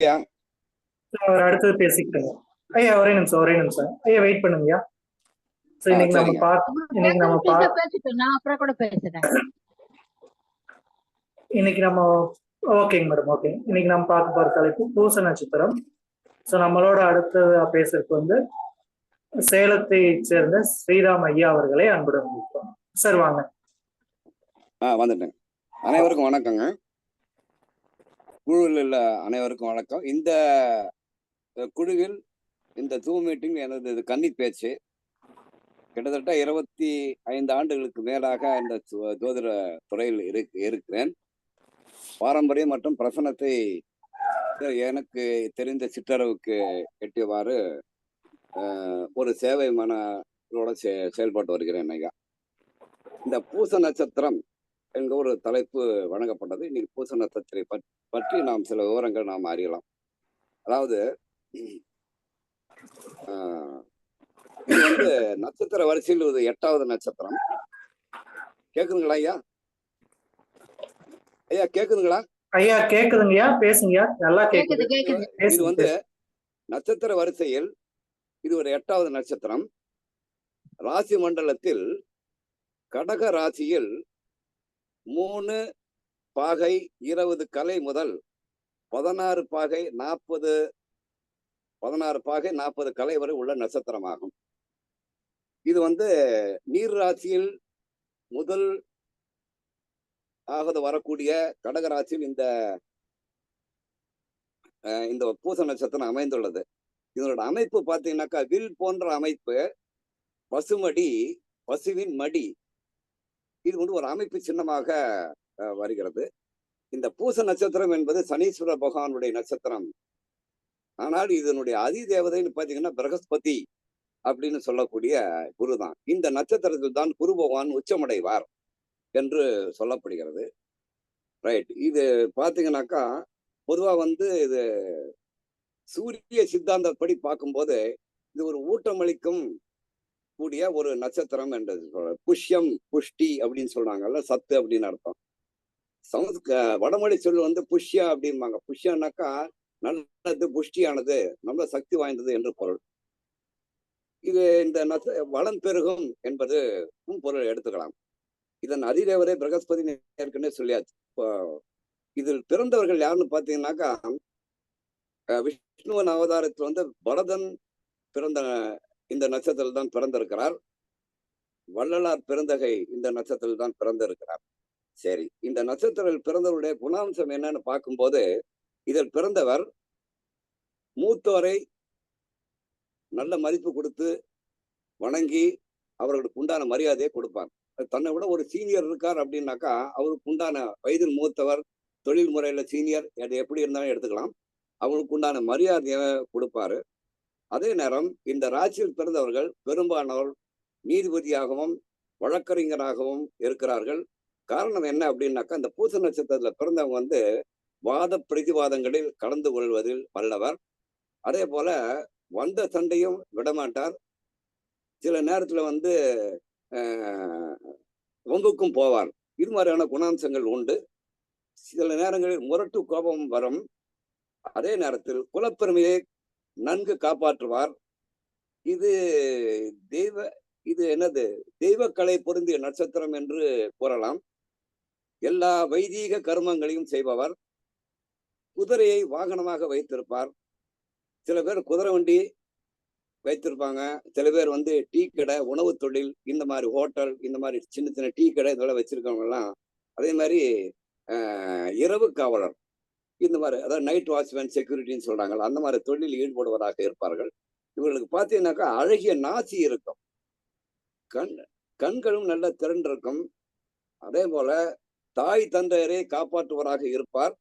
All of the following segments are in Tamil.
ஐயா. அவர் அடுத்தது பேசிக்கிட்டுங்க. ஐயா ஒரே நிமிஷம் ஐயா வெயிட் பண்ணுங்கய்யா. சோ இன்னைக்கு நம்ம சரிங்க. பேசிட்டு நான் அப்புறம் கூட பேசுறேன். இன்னைக்கு நம்ம ஓகேங்க மேடம், ஓகே. இன்னைக்கு நம்ம பார்க்க போற தலைப்பு பூச நட்சத்திரம். ஸோ நம்மளோட அடுத்த பேசுறதுக்கு வந்து சேலத்தை சேர்ந்த ஸ்ரீராம் ஐயா அவர்களை அன்புடன் அழைக்கிறோம். சார் வாங்க. வந்துட்டேன். அனைவருக்கும் வணக்கங்க. குழுவில் உள்ள அனைவருக்கும் வணக்கம். இந்த குழுவில் இந்த ஜூம் மீட்டிங் எனது கன்னி பேச்சு. கிட்டத்தட்ட 25 ஆண்டுகளுக்கு மேலாக இந்த ஜோதிட துறையில் இருக்கிறேன். பாரம்பரியம் மற்றும் பிரசனத்தை எனக்கு தெரிந்த சிற்றளவுக்கு எட்டியவாறு ஒரு சேவை மனோட செயல்பட்டு வருகிறேன் ஐயா. இந்த பூச நட்சத்திரம் என்கிற ஒரு தலைப்பு வழங்கப்பட்டது. இன்னைக்கு பூச நட்சத்திரத்தை பற்றி நாம் சில விவரங்கள் நாம் அறியலாம். அதாவது இது வந்து நட்சத்திர வரிசையில் ஒரு 8வது நட்சத்திரம். கேக்குதுங்களா ஐயா? ஐயா கேக்குதுங்களா? ஐயா கேக்குதுங்கய்யா, பேசுங்கய்யா. நல்லா கேக்குது. இது வந்து நட்சத்திர வரிசையில் இது ஒரு 8வது நட்சத்திரம். ராசி மண்டலத்தில் கடக ராசியில் 3 பாகை 20 கலை முதல் 16 பாகை 40 கலை வரை உள்ள நட்சத்திரமாகும். இது வந்து நீர் ராசியில் முதல் ஆக வரக்கூடிய கடக ராசியில் இந்த பூச நட்சத்திரம் அமைந்துள்ளது. இதனோட அமைப்பு பார்த்தீங்கன்னாக்கா வில் போன்ற அமைப்பு, பசுவின் மடி. இது வந்து ஒரு அமைப்பு சின்னமாக வருகிறது. இந்த பூச நட்சத்திரம் என்பது சனீஸ்வர பகவானுடைய நட்சத்திரம். ஆனால் இதனுடைய அதி தேவதைன்னு பார்த்தீங்கன்னா பிரகஸ்பதி அப்படின்னு சொல்லக்கூடிய குரு தான். இந்த நட்சத்திரத்தில் தான் குரு பகவான் உச்சமடைவார் என்று சொல்லப்படுகிறது. ரைட். இது பார்த்தீங்கன்னாக்கா பொதுவா வந்து இது சூரிய சித்தாந்தப்படி பார்க்கும்போது இது ஒரு ஊட்டமளிக்கும் கூடிய ஒரு நட்சத்திரம் என்றது சொல்ற. புஷ்யம் புஷ்டி அப்படின்னு சொல்றாங்கல்ல, சத்து அப்படின்னு அர்த்தம். வடமொழி சொல் வந்து புஷ்யா அப்படிம்பாங்க. புஷ்யம்னாக்கா நல்லது, புஷ்டியானது, நல்ல சக்தி வாய்ந்தது என்று பொருள். இது இந்த வளம் பெருகும் என்பது பொருள் எடுத்துக்கலாம். இதன் அதிதேவரை பிரகஸ்பதி ஏற்கனவே சொல்லியாச்சு. இதில் பிறந்தவர்கள் யாருன்னு பாத்தீங்கன்னாக்கா விஷ்ணுவன் அவதாரத்தில் வந்து பரதன் பிறந்த இந்த நட்சத்திரத்தில் தான் பிறந்திருக்கிறார். வள்ளலார் பெருந்தகை இந்த நட்சத்திரத்தில் தான் பிறந்திருக்கிறார். சரி, இந்த நட்சத்திரத்தில் பிறந்தவருடைய குணாம்சம் என்னன்னு பார்க்கும்போது இதில் பிறந்தவர் மூத்தோரை நல்ல மதிப்பு கொடுத்து வணங்கி அவர்களுக்கு உண்டான மரியாதையை கொடுப்பார். தன்னை விட ஒரு சீனியர் இருக்கார் அப்படின்னாக்கா அவருக்கு உண்டான வயதில் மூத்தவர், தொழில் முறையில சீனியர், அது எப்படி இருந்தாலும் எடுத்துக்கலாம், அவங்களுக்கு உண்டான மரியாதையை கொடுப்பாரு. அதே நேரம் இந்த ராசியில் பிறந்தவர்கள் பெரும்பாலானவர் நீதிபதியாகவும் வழக்கறிஞராகவும் இருக்கிறார்கள். காரணம் என்ன அப்படின்னாக்கா இந்த பூச நட்சத்திரத்துல பிறந்தவங்க வந்து வாத பிரதிவாதங்களில் கலந்து கொள்வதில் வல்லவர். அதே போல வந்த சண்டையும் விடமாட்டார். சில நேரத்துல வந்து வம்புக்கும் போவார். இது மாதிரியான குணாம்சங்கள் உண்டு. சில நேரங்களில் முரட்டு கோபம் வரும். அதே நேரத்தில் குலப்பெருமையை நன்கு காப்பாற்றுவார். இது தெய்வக்கலை பொருந்திய நட்சத்திரம் என்று கூறலாம். எல்லா வைதீக கர்மங்களையும் செய்பவர். குதிரையை வாகனமாக வைத்திருப்பார். சில பேர் குதிரை வண்டி வைத்திருப்பாங்க. சில பேர் வந்து டீ கடை, உணவு தொழில், இந்த மாதிரி ஹோட்டல், இந்த மாதிரி சின்ன சின்ன டீ கடை இதெல்லாம் வச்சிருக்கவங்க எல்லாம் அதே மாதிரி இரவு காவலர், இந்த மாதிரி அதாவது நைட் வாட்ச்மேன் செக்யூரிட்டின்னு சொல்றாங்க, அந்த மாதிரி தொழிலில் ஈடுபடுவதாக இருப்பார்கள். இவர்களுக்கு பார்த்தீங்கன்னாக்கா அழகிய நாசி இருக்கும். கண்களும் நல்ல திரண்டிருக்கும். அதே போல தாய் தந்தையரை காப்பாற்றுவராக இருப்பார்.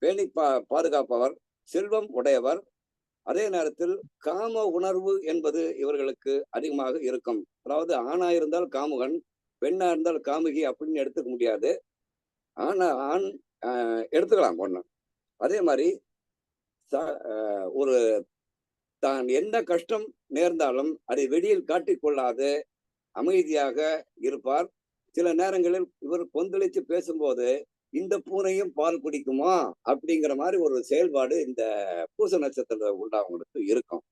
பேணி பாதுகாப்பவர், செல்வம் உடையவர். அதே நேரத்தில் காம உணர்வு என்பது இவர்களுக்கு அதிகமாக இருக்கும். அதாவது ஆணா இருந்தால் காமுகன், பெண்ணா இருந்தால் காமுகி அப்படின்னு எடுத்துக்க முடியாது. ஆண் எடுத்துக்கலாம் ஒண்ணு. அதே மாதிரி ஒரு தான் என்ன கஷ்டம் நேர்ந்தாலும் அதை வெளியில் காட்டிக்கொள்ளாது அமைதியாக இருப்பார். சில நேரங்களில் இவர் கொந்தளித்து பேசும்போது இந்த பூனையும் பால் குடிக்குமா அப்படிங்கிற மாதிரி ஒரு செயல்பாடு இந்த பூச நட்சத்திரத்துல உள்ளவங்களுக்கு இருக்கும்.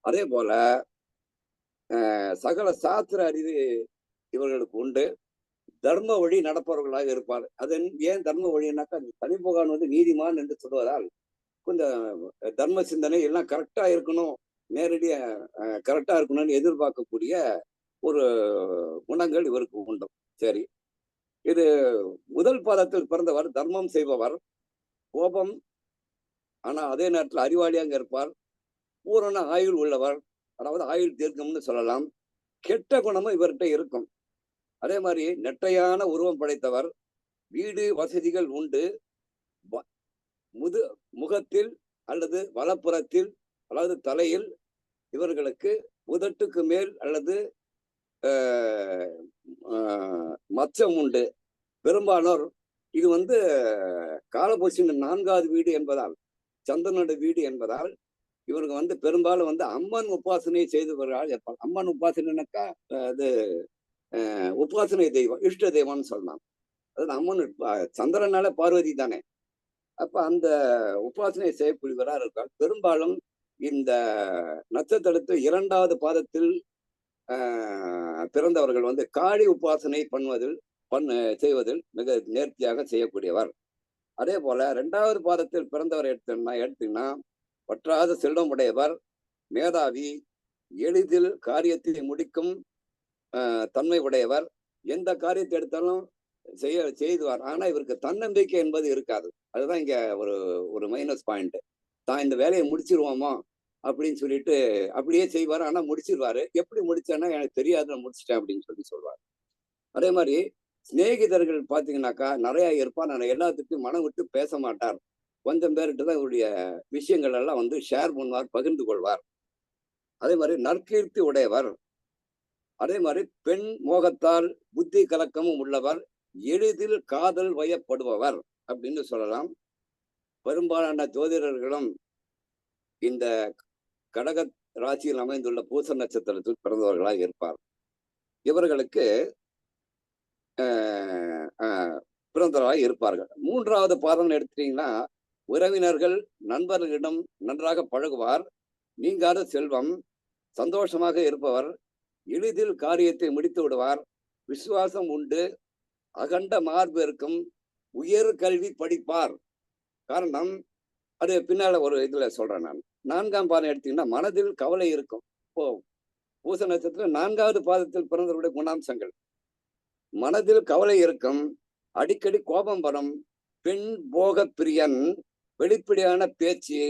அதே போல சகல சாஸ்திர அறிவு இவர்களுக்கு உண்டு. தர்ம வழி நடப்பவர்களாக இருப்பார். அது ஏன் தர்ம வழினாக்கா, சனி பகவான் நீதிமான் என்று சொல்வதால் கொஞ்சம் தர்ம சிந்தனை எல்லாம் கரெக்டா இருக்கணும், நேரடியா கரெக்டா இருக்கணும்னு எதிர்பார்க்கக்கூடிய ஒரு குணங்கள் இவருக்கு உண்டு. சரி, இது முதல் பாதத்தில் பிறந்தவர் தர்மம் செய்பவர், கோபம், ஆனா அதே நேரத்தில் அறிவாளியாக இருப்பார், பூரண ஆயுள் உள்ளவர், அதாவது ஆயுள் தீர்க்கம்னு சொல்லலாம். கெட்ட குணமும் இவர்கிட்ட இருக்கும். அதே மாதிரி நெட்டையான உருவம் படைத்தவர், வீடு வசதிகள் உண்டு, முகத்தில் அல்லது வலப்புறத்தில் அதாவது தலையில் இவர்களுக்கு உதட்டுக்கு மேல் அல்லது மச்சம் உண்டு. பெரும்பாலோர் இது காலபுருஷன் 4வது வீடு என்பதால், சந்திரனோட வீடு என்பதால் இவருக்கு பெரும்பாலும் அம்மன் உபாசனை செய்தவர்களால் இருப்பாங்க. அம்மன் உபாசனைனாக்கா அது உபாசனை தெய்வம், இஷ்ட தெய்வம்னு சொல்லலாம். அதாவது அம்மன் சந்திரனால பார்வதி தானே, அப்ப அந்த உபாசனை செய்யக்கூடியவராக இருக்கார். பெரும்பாலும் இந்த நட்சத்திரத்தில் 2வது பாதத்தில் பிறந்தவர்கள் காளி உபாசனை செய்வதில் மிக நேர்த்தியாக செய்யக்கூடியவர். அதே போல 2வது பாதத்தில் பிறந்தவர் எடுத்தீங்கன்னா வற்றாத செல்வம் உடையவர், மேதாவி, எளிதில் காரியத்தை முடிக்கும் தன்மை உடையவர், எந்த காரியத்தை எடுத்தாலும் செய்துவார். ஆனா இவருக்கு தன்னம்பிக்கை என்பது இருக்காது. அதுதான் இங்க ஒரு மைனஸ் பாயிண்ட். தான் இந்த வேலையை முடிச்சிருவோமா அப்படின்னு சொல்லிட்டு அப்படியே செய்வார். ஆனா முடிச்சிருவாரு. எப்படி முடிச்சேன்னா எனக்கு தெரியாது, நான் முடிச்சிட்டேன் அப்படின்னு சொல்வார். அதே மாதிரி சிநேகிதர்கள் பாத்தீங்கன்னாக்கா நிறைய இருப்பார். நான் எல்லாத்துக்கும் மனம் விட்டு பேச மாட்டார். கொஞ்சம் பேர்கிட்ட தான் இவருடைய விஷயங்கள் எல்லாம் ஷேர் பண்ணுவார், பகிர்ந்து கொள்வார். அதே மாதிரி நற்கீர்த்தி உடையவர். அதே மாதிரி பெண் மோகத்தால் புத்தி கலக்கமும் உள்ளவர், எளிதில் காதல் வயப்படுபவர் அப்படின்னு சொல்லலாம். பெரும்பாலான ஜோதிடர்களும் இந்த கடக ராசியில் அமைந்துள்ள பூச நட்சத்திரத்தில் பிறந்தவர்களாக இருப்பார். இவர்களுக்கு பிறந்தவர்களாக இருப்பார்கள். 3வது பாதம் எடுத்துட்டீங்கன்னா உறவினர்கள் நண்பர்களிடம் நன்றாக பழகுவார், நீங்காத செல்வம், சந்தோஷமாக இருப்பவர், எளிதில் காரியத்தை முடித்து விடுவார், விசுவாசம் உண்டு, அகண்ட மார்பு இருக்கும், உயர் கல்வி படிப்பார். காரணம் அது பின்னால ஒரு இதுல சொல்றேன் நான். 4ஆம் பாதம் எடுத்தீங்கன்னா மனதில் கவலை இருக்கும். இப்போ பூச நட்சத்திரம் 4வது பாதத்தில் பிறந்தவருடைய குணாம்சங்கள்: மனதில் கவலை இருக்கும், அடிக்கடி கோபம் வரும், பெண் போக பிரியன், வெளிப்படையான பேச்சு,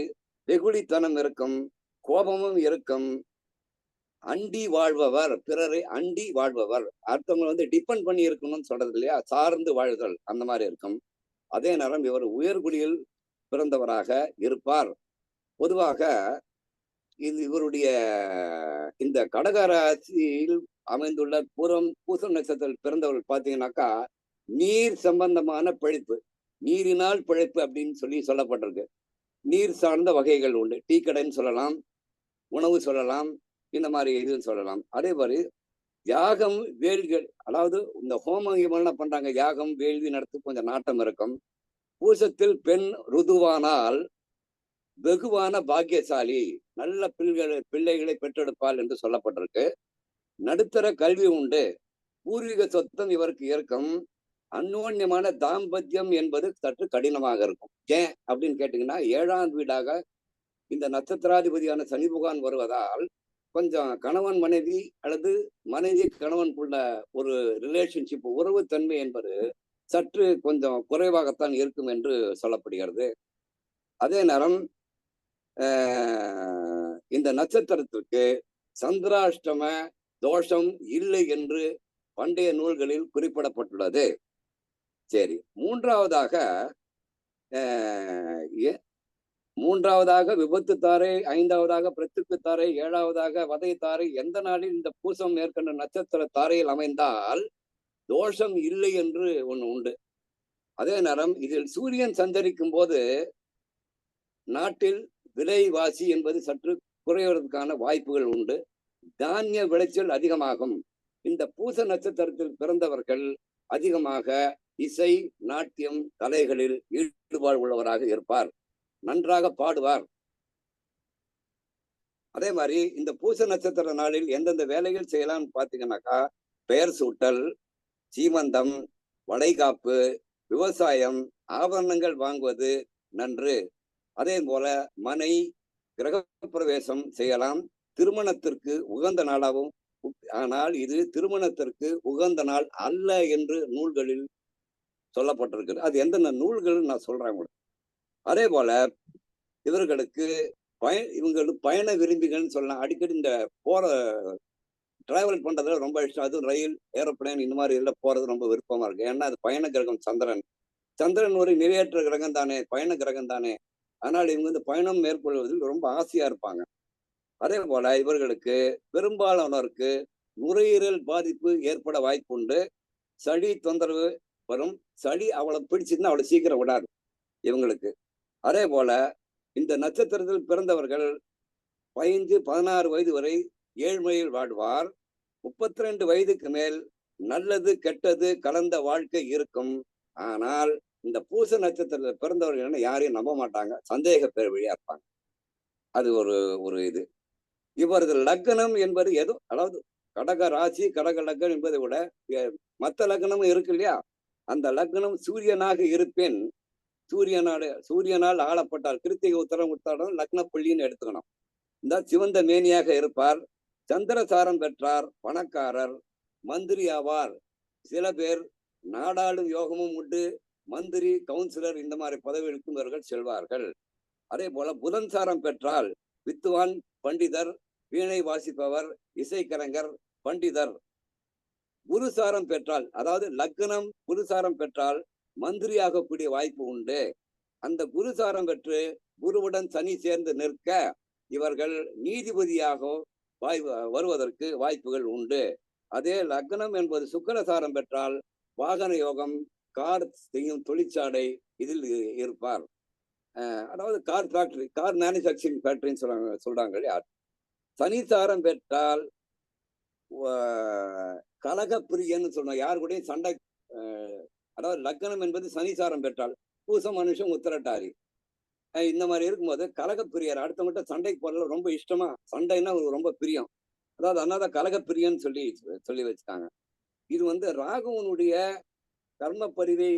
வெகுளித்தனம் இருக்கும், கோபமும் இருக்கும், அண்டி வாழ்பவர், பிறரை அண்டி வாழ்பவர், அடுத்தவங்க டிபெண்ட் பண்ணி இருக்கணும்னு சொல்றது இல்லையா, சார்ந்து வாழ்தல், அந்த மாதிரி இருக்கும். அதே நேரம் இவர் உயர்குடியில் பிறந்தவராக இருப்பார். பொதுவாக இவருடைய இந்த கடகராசியில் அமைந்துள்ள பூச நட்சத்திரத்தில் பிறந்தவர்கள் பார்த்தீங்கன்னாக்கா நீர் சம்பந்தமான பிழைப்பு, நீரினால் பிழைப்பு அப்படின்னு சொல்லப்பட்டிருக்கு. நீர் சார்ந்த வகைகள் உண்டு. டீ கடைன்னு சொல்லலாம், உணவு சொல்லலாம், இந்த மாதிரி இதுன்னு சொல்லலாம். அதே மாதிரி யாகம் வேள்விகள், அதாவது இந்த ஹோமம் என்ன பண்றாங்க, யாகம் வேள்வி நடத்த கொஞ்சம் நாட்டம் இருக்கும். பூசத்தில் பெண் ருதுவானால் வெகுவான பாக்கியசாலி, நல்ல பிள்ளைகளை பெற்றெடுப்பாள் என்று சொல்லப்பட்டிருக்கு. நடுத்தர கல்வி உண்டு, பூர்வீக சொத்தம் இவருக்கு இருக்கும், அந்யோன்யமான தாம்பத்தியம் என்பது சற்று கடினமாக இருக்கும். ஏன் அப்படின்னு கேட்டீங்கன்னா 7ஆம் வீடாக இந்த நட்சத்திராதிபதியான சனி பகவான் வருவதால் கொஞ்சம் கணவன் மனைவி அல்லது மனைவி கணவனுக்குள்ள ஒரு ரிலேஷன்ஷிப், உறவு தன்மை என்பது சற்று கொஞ்சம் குறைவாகத்தான் இருக்கும் என்று சொல்லப்படுகிறது. அதே நேரம் இந்த நட்சத்திரத்திற்கு சந்திராஷ்டம தோஷம் இல்லை என்று பண்டைய நூல்களில் குறிப்பிடப்பட்டுள்ளது. சரி, மூன்றாவதாக விபத்து தாரை, 5வதாக பிரத்துக்கு தாரை, 7வதாக வதை தாரை. எந்த நாளில் இந்த பூசம் மேற்கொண்ட நட்சத்திர தாரையில் அமைந்தால் தோஷம் இல்லை என்று ஒண்ணு உண்டு. அதே நேரம் இதில் சூரியன் சஞ்சரிக்கும் போது நாட்டில் விலைவாசி என்பது சற்று குறைவதற்கான வாய்ப்புகள் உண்டு. தானிய விளைச்சல் அதிகமாகும். இந்த பூச நட்சத்திரத்தில் பிறந்தவர்கள் அதிகமாக இசை நாட்டியம் கலைகளில் ஈடுபாடு உள்ளவராக இருப்பார். நன்றாக பாடுவார். அதே மாதிரி இந்த பூச நட்சத்திர நாளில் எந்தெந்த வேலைகள் செய்யலாம்னு பாத்தீங்கன்னாக்கா, பெயர் சூட்டல், சீமந்தம், வளைகாப்பு, விவசாயம், ஆபரணங்கள் வாங்குவது நன்று. அதே போல மனை கிரகப்பிரவேசம் செய்யலாம். திருமணத்திற்கு உகந்த நாளாகவும், ஆனால் இது திருமணத்திற்கு உகந்த நாள் அல்ல என்று நூல்களில் சொல்லப்பட்டிருக்கிறது. அது எந்தெந்த நூல்கள் நான் சொல்றேன் உங்களுக்கு. அதே போல இவர்களுக்கு இவங்களுக்கு பயண விரும்பிகள்னு சொல்லலாம். அடிக்கடி இந்த போற டிராவல் பண்றதுல ரொம்ப இஷ்டம். அதுவும் ரயில், ஏரோப்ளேன் இந்த மாதிரி எல்லாம் போறது ரொம்ப விருப்பமா இருக்கு. ஏன்னா அது பயண கிரகம் சந்திரன். சந்திரன் ஒரு நிறைவேற்ற கிரகம் தானே, பயண கிரகம் தானே. ஆனால் இவங்க வந்து பயணம் மேற்கொள்வதில் ரொம்ப ஆசையா இருப்பாங்க. அதே போல இவர்களுக்கு பெரும்பாலானோருக்கு நுரையீரல் பாதிப்பு ஏற்பட வாய்ப்பு உண்டு. சளி தொந்தரவு வரும். சளி அவளை பிடிச்சிருந்தா அவளை சீக்கிரம் விடாது இவங்களுக்கு. அதே போல இந்த நட்சத்திரத்தில் பிறந்தவர்கள் 15-16 வயது வரை ஏழ்மையில் வாழ்வார். 32 வயதுக்கு மேல் நல்லது கெட்டது கலந்த வாழ்க்கை இருக்கும். ஆனால் இந்த பூச நட்சத்திரத்தில் பிறந்தவர்கள் யாரையும் நம்ப மாட்டாங்க. சந்தேக பேர் வழியா இருப்பாங்க. அது ஒரு இது. இவரது லக்னம் என்பது ஏதோ, அதாவது கடக ராசி, கடக லக்னம் என்பதை விட மற்ற லக்னமும் இருக்கு இல்லையா, அந்த லக்னம் சூரியனாக இருப்பேன். சூரியனால் ஆளப்பட்டால் கிருத்திகை உத்தரம் உத்தாடம் லக்ன புள்ளின்னு எடுத்துக்கணும். இந்த சிவந்த மேனியாக இருப்பார். சந்திரசாரம் பெற்றார். பணக்காரர். மந்திரி ஆவார். சில பேர் நாடாளும் யோகமும் உண்டு. மந்திரி, கவுன்சிலர் இந்த மாதிரி பதவிகளுக்கும் இவர்கள் செல்வார்கள். அதே போல புதன் சாரம் பெற்றால் வித்துவான், பண்டிதர், வீணை வாசிப்பவர், இசைக்கலைஞர், பண்டிதர். குருசாரம் பெற்றால், அதாவது லக்னம் குருசாரம் பெற்றால் மந்திரியாகக்கூடிய வாய்ப்பு உண்டு. அந்த குருசாரம் பெற்று குருவுடன் சனி சேர்ந்து நிற்க இவர்கள் நீதிபதியாக வருவதற்கு வாய்ப்புகள் உண்டு. அதே லக்னம் என்பது சுக்கிரசாரம் பெற்றால் வாகன யோகம், கார் செய்யும் தொழிற்சாலை இதில் இருப்பார். அதாவது கார் ஃபேக்டரி, கார் மேனுஃபேக்சரிங் ஃபேக்டரின்னு சொல்றாங்க இல்லையா. சனிசாரம் பெற்றால் கலகப்பிரியன்னு சொல்றோம். யாரு கூடயும் சண்டை. அதாவது லக்னம் என்பது சனிசாரம் பெற்றால் பூசம், மனுஷம், உத்திரட்டாரி இந்த மாதிரி இருக்கும்போது கலகப்பிரியர். அடுத்தவங்கிட்ட சண்டைக்கு போறதுல ரொம்ப இஷ்டமா, சண்டைன்னா ரொம்ப பிரியம். அதாவது அதனால கலகப்பிரியன்னு சொல்லி வச்சுட்டாங்க. இது வந்து ராகுவனுடைய கர்ம பதிவை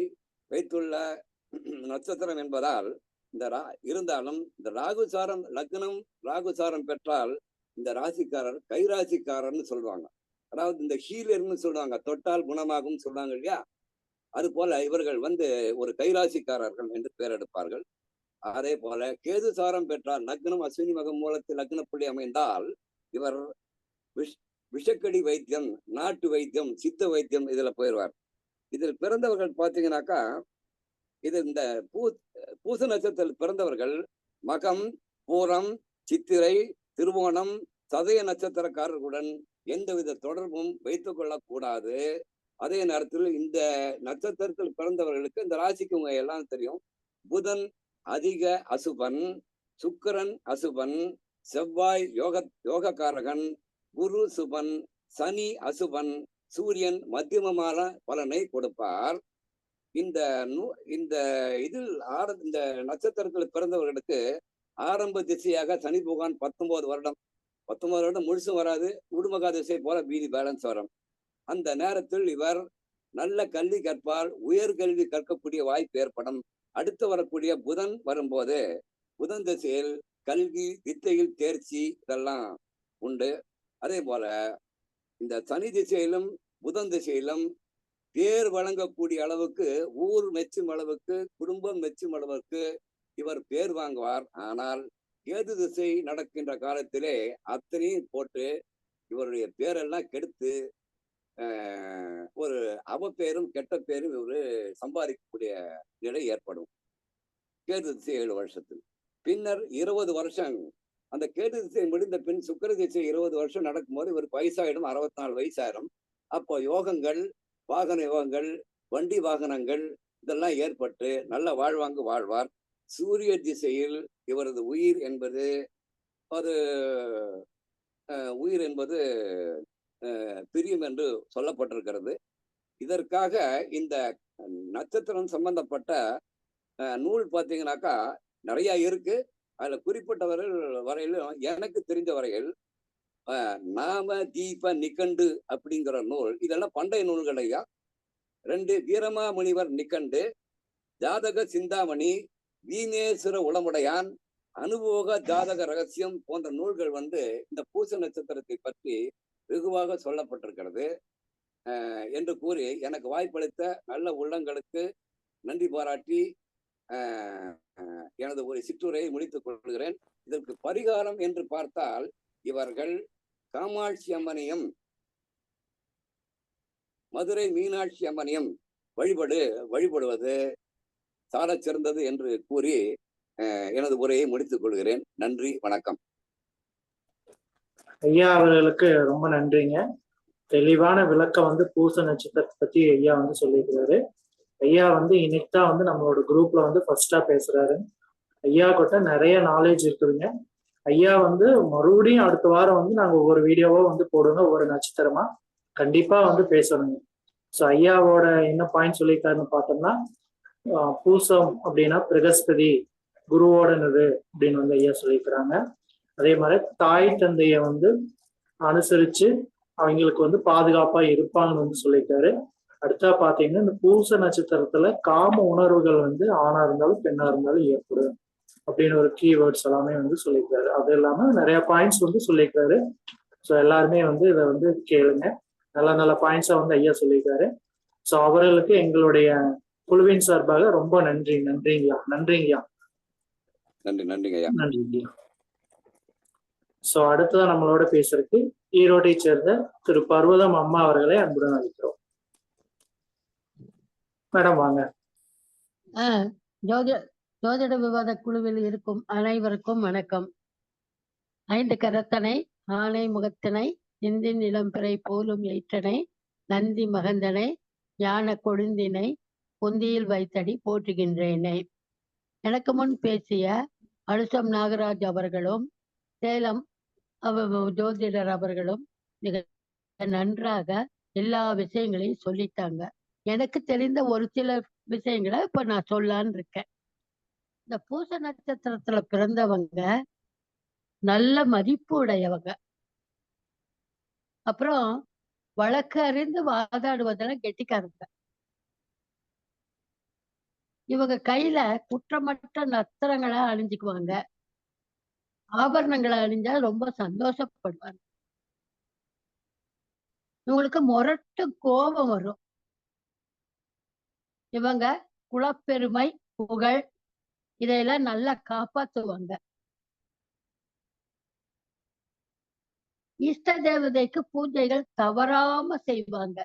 வைத்துள்ள நட்சத்திரம் என்பதால் இருந்தாலும் இந்த ராகுசாரம் லக்னம் ராகுசாரம் பெற்றால் இந்த ராசிக்காரர் கைராசிக்காரர்னு சொல்லுவாங்க. அதாவது இந்த ஹீலர்னு சொல்லுவாங்க, தொட்டால் குணமாகும் சொல்றாங்க இல்லையா. அது போல இவர்கள் வந்து ஒரு கைராசிக்காரர்கள் என்று பெயர் எடுப்பார்கள். அதே போல கேது சாரம் பெற்றால் லக்னம் அஸ்வினி மகம் மூலத்தில் லக்ன புள்ளி அமைந்தால் இவர் விஷக்கடி வைத்தியம், நாட்டு வைத்தியம், சித்த வைத்தியம் இதுல போயிடுவார். இதில் பிறந்தவர்கள் பாத்தீங்கன்னாக்கா, இது இந்த பூச நட்சத்திரத்தில் பிறந்தவர்கள் மகம், பூரம், சித்திரை, திருவோணம், சதய நட்சத்திரக்காரர்களுடன் எந்தவித தொடர்பும் வைத்துக் கொள்ளக்கூடாது. அதே நேரத்தில் இந்த நட்சத்திரத்தில் பிறந்தவர்களுக்கு, இந்த ராசிக்கு உங்க எல்லாம் தெரியும், புதன் அதிக அசுபன், சுக்கிரன் அசுபன், செவ்வாய் யோகக்காரகன், குரு சுபன், சனி அசுபன், சூரியன் மத்தியமமான பலனை கொடுப்பார். இந்த இதில் இந்த நட்சத்திரத்தில் பிறந்தவர்களுக்கு ஆரம்ப திசையாக சனி பகவான் 19 வருடம் முழுசும் வராது. உடுமகா திசை போல மீதி பேலன்ஸ் வரும். அந்த நேரத்தில் இவர் நல்ல கல்வி கற்பால், உயர்கல்வி கற்கக்கூடிய வாய்ப்பு ஏற்படும். அடுத்து வரக்கூடிய புதன் வரும்போது புதன் திசையில் கல்வி வித்தையில் தேர்ச்சி இதெல்லாம் உண்டு. அதே போல இந்த சனி திசையிலும் புதன் திசையிலும் பேர் வழங்கக்கூடிய அளவுக்கு, ஊர் மெச்சும் அளவுக்கு, குடும்பம் மெச்சும் அளவுக்கு இவர் பேர் வாங்குவார். ஆனால் கேது திசை நடக்கின்ற காலத்திலே அத்தனையும் போட்டு இவருடைய பேரெல்லாம் கெடுத்து ஒரு அவப்பேரும் கெட்ட பேரும் இவரு சம்பாதிக்கக்கூடிய நிலை ஏற்படும் கேது திசை 7 வருஷத்தில். பின்னர் 20 வருஷம் அந்த கேது திசை முடிந்த பின் சுக்கிர திசை 20 வருஷம் நடக்கும்போது இவர் வயசாயிடும், 64 வயசாயிடும். அப்போ யோகங்கள், வாகன யோகங்கள், வண்டி வாகனங்கள் இதெல்லாம் ஏற்பட்டு நல்ல வாழ்வார். சூரிய திசையில் இவரது உயிர் என்பது பிரியும் என்று சொல்லப்பட்டிருக்கிறது. இதற்காக இந்த நட்சத்திரம் சம்பந்தப்பட்ட நூல் பார்த்தீங்கன்னாக்கா நிறைய இருக்கு. அதுல வரையிலும் எனக்கு தெரிஞ்ச வரையில் நாம தீப நிகண்டு அப்படிங்கிற நூல், இதெல்லாம் பண்டைய நூல்கள் ஐயா. 2 வீரமாமுனிவர் நிகண்டு, ஜாதக சிந்தாமணி, வீணேஸ்வர உளமுடையான், அனுபோக ஜாதக ரகசியம் போன்ற நூல்கள் இந்த பூச நட்சத்திரத்தை பற்றி வெகுவாக சொல்லப்பட்டிருக்கிறது என்று கூறி எனக்கு வாய்ப்பளித்த நல்ல உள்ளங்களுக்கு நன்றி பாராட்டி எனது ஒரு சிற்றுரையை முடித்துக் கொள்கிறேன். இதற்கு பரிகாரம் என்று பார்த்தால் இவர்கள் காமாட்சி அம்மனையும் மதுரை மீனாட்சி அம்மனையும் வழிபடுவது சாலச் சிறந்தது என்று கூறி எனது உரையை முடித்துக் கொள்கிறேன். நன்றி, வணக்கம். ஐயா அவர்களுக்கு ரொம்ப நன்றிங்க. தெளிவான விளக்கம் பூச நட்சத்திரத்தை பத்தி ஐயா சொல்லியிருக்கிறாரு. ஐயா இன்னைக்கு தான் நம்மளோட குரூப்ல ஃபர்ஸ்டா பேசுறாரு. ஐயா கிட்ட நிறைய நாலேஜ் இருக்குதுங்க. ஐயா மறுபடியும் அடுத்த வாரம் நாங்க ஒவ்வொரு வீடியோவா போடுவோங்க, ஒவ்வொரு நட்சத்திரமா கண்டிப்பா பேசணுங்க. ஸோ ஐயாவோட என்ன பாயிண்ட் சொல்லியிருக்காருன்னு பார்த்தோம்னா, பூசம் அப்படின்னா பிரகஸ்பதி குருவோடனது அப்படின்னு ஐயா சொல்லியிருக்கிறாங்க. அதே மாதிரி தாய் தந்தைய அனுசரிச்சு அவங்களுக்கு பாதுகாப்பா இருப்பாங்கன்னு சொல்லியிருக்காரு. அடுத்தா பாத்தீங்கன்னா இந்த பூச நட்சத்திரத்துல காம உணர்வுகள் ஆணா இருந்தாலும் பெண்ணா இருந்தாலும் ஏற்படும் அப்படின்னு ஒரு கீவேர்ட்ஸ் எல்லாமே சொல்லியிருக்காரு. அது இல்லாம நிறைய பாயிண்ட்ஸ் சொல்லியிருக்காரு. ஸோ எல்லாருமே இதை கேளுங்க. நல்ல நல்ல பாயிண்ட்ஸா ஐயா சொல்லியிருக்காரு. ஸோ அவர்களுக்கு எங்களுடைய குழுவின் சார்பாக ரொம்ப நன்றிங்கய்யா. நன்றிங்கய்யா. நன்றிங்கய்யா. ஸோ அடுத்ததான் நம்மளோட பேசுறதுக்கு ஈரோட்டை சேர்ந்த திரு பர்வதம் அம்மா அவர்களை அன்புடன் அழைக்கிறோம். மேடம் வாங்க. ஜோதிட விவாத குழுவில் இருக்கும் அனைவருக்கும் வணக்கம். 5 கரத்தனை ஆனை முகத்தினை இந்தின் இளம்பிறை போலும் ஏற்றனை நந்தி மகந்தனை ஞான கொழுந்தினை பொந்தியில் வைத்தடி போற்றுகின்றேனே. எனக்கு முன் பேசிய அனுசம் நாகராஜ் அவர்களும் சேலம் ஜோதிடர் அவர்களும் மிக நன்றாக எல்லா விஷயங்களையும் சொல்லிட்டாங்க. எனக்கு தெரிந்த ஒரு சில விஷயங்களை இப்ப நான் சொல்லலான்னு இருக்கேன். இந்த பூச நட்சத்திரத்துல பிறந்தவங்க நல்ல மதிப்பு உடையவங்க. அப்புறம் வழக்கு அறிந்து வாதாடுவதில் கெட்டிக்காரங்க. இவங்க கையில குற்றமற்ற நத்திரங்களை அணிஞ்சுக்குவாங்க. ஆபரணங்களை அணிஞ்சா ரொம்ப சந்தோஷப்படுவாங்க. இவங்களுக்கு முரட்டு கோபம் வரும். இவங்க குலப்பெருமை புகழ் இதையெல்லாம் நல்லா காப்பாத்துவாங்க. இஷ்ட தேவதைக்கு பூஜைகள் தவறாம செய்வாங்க.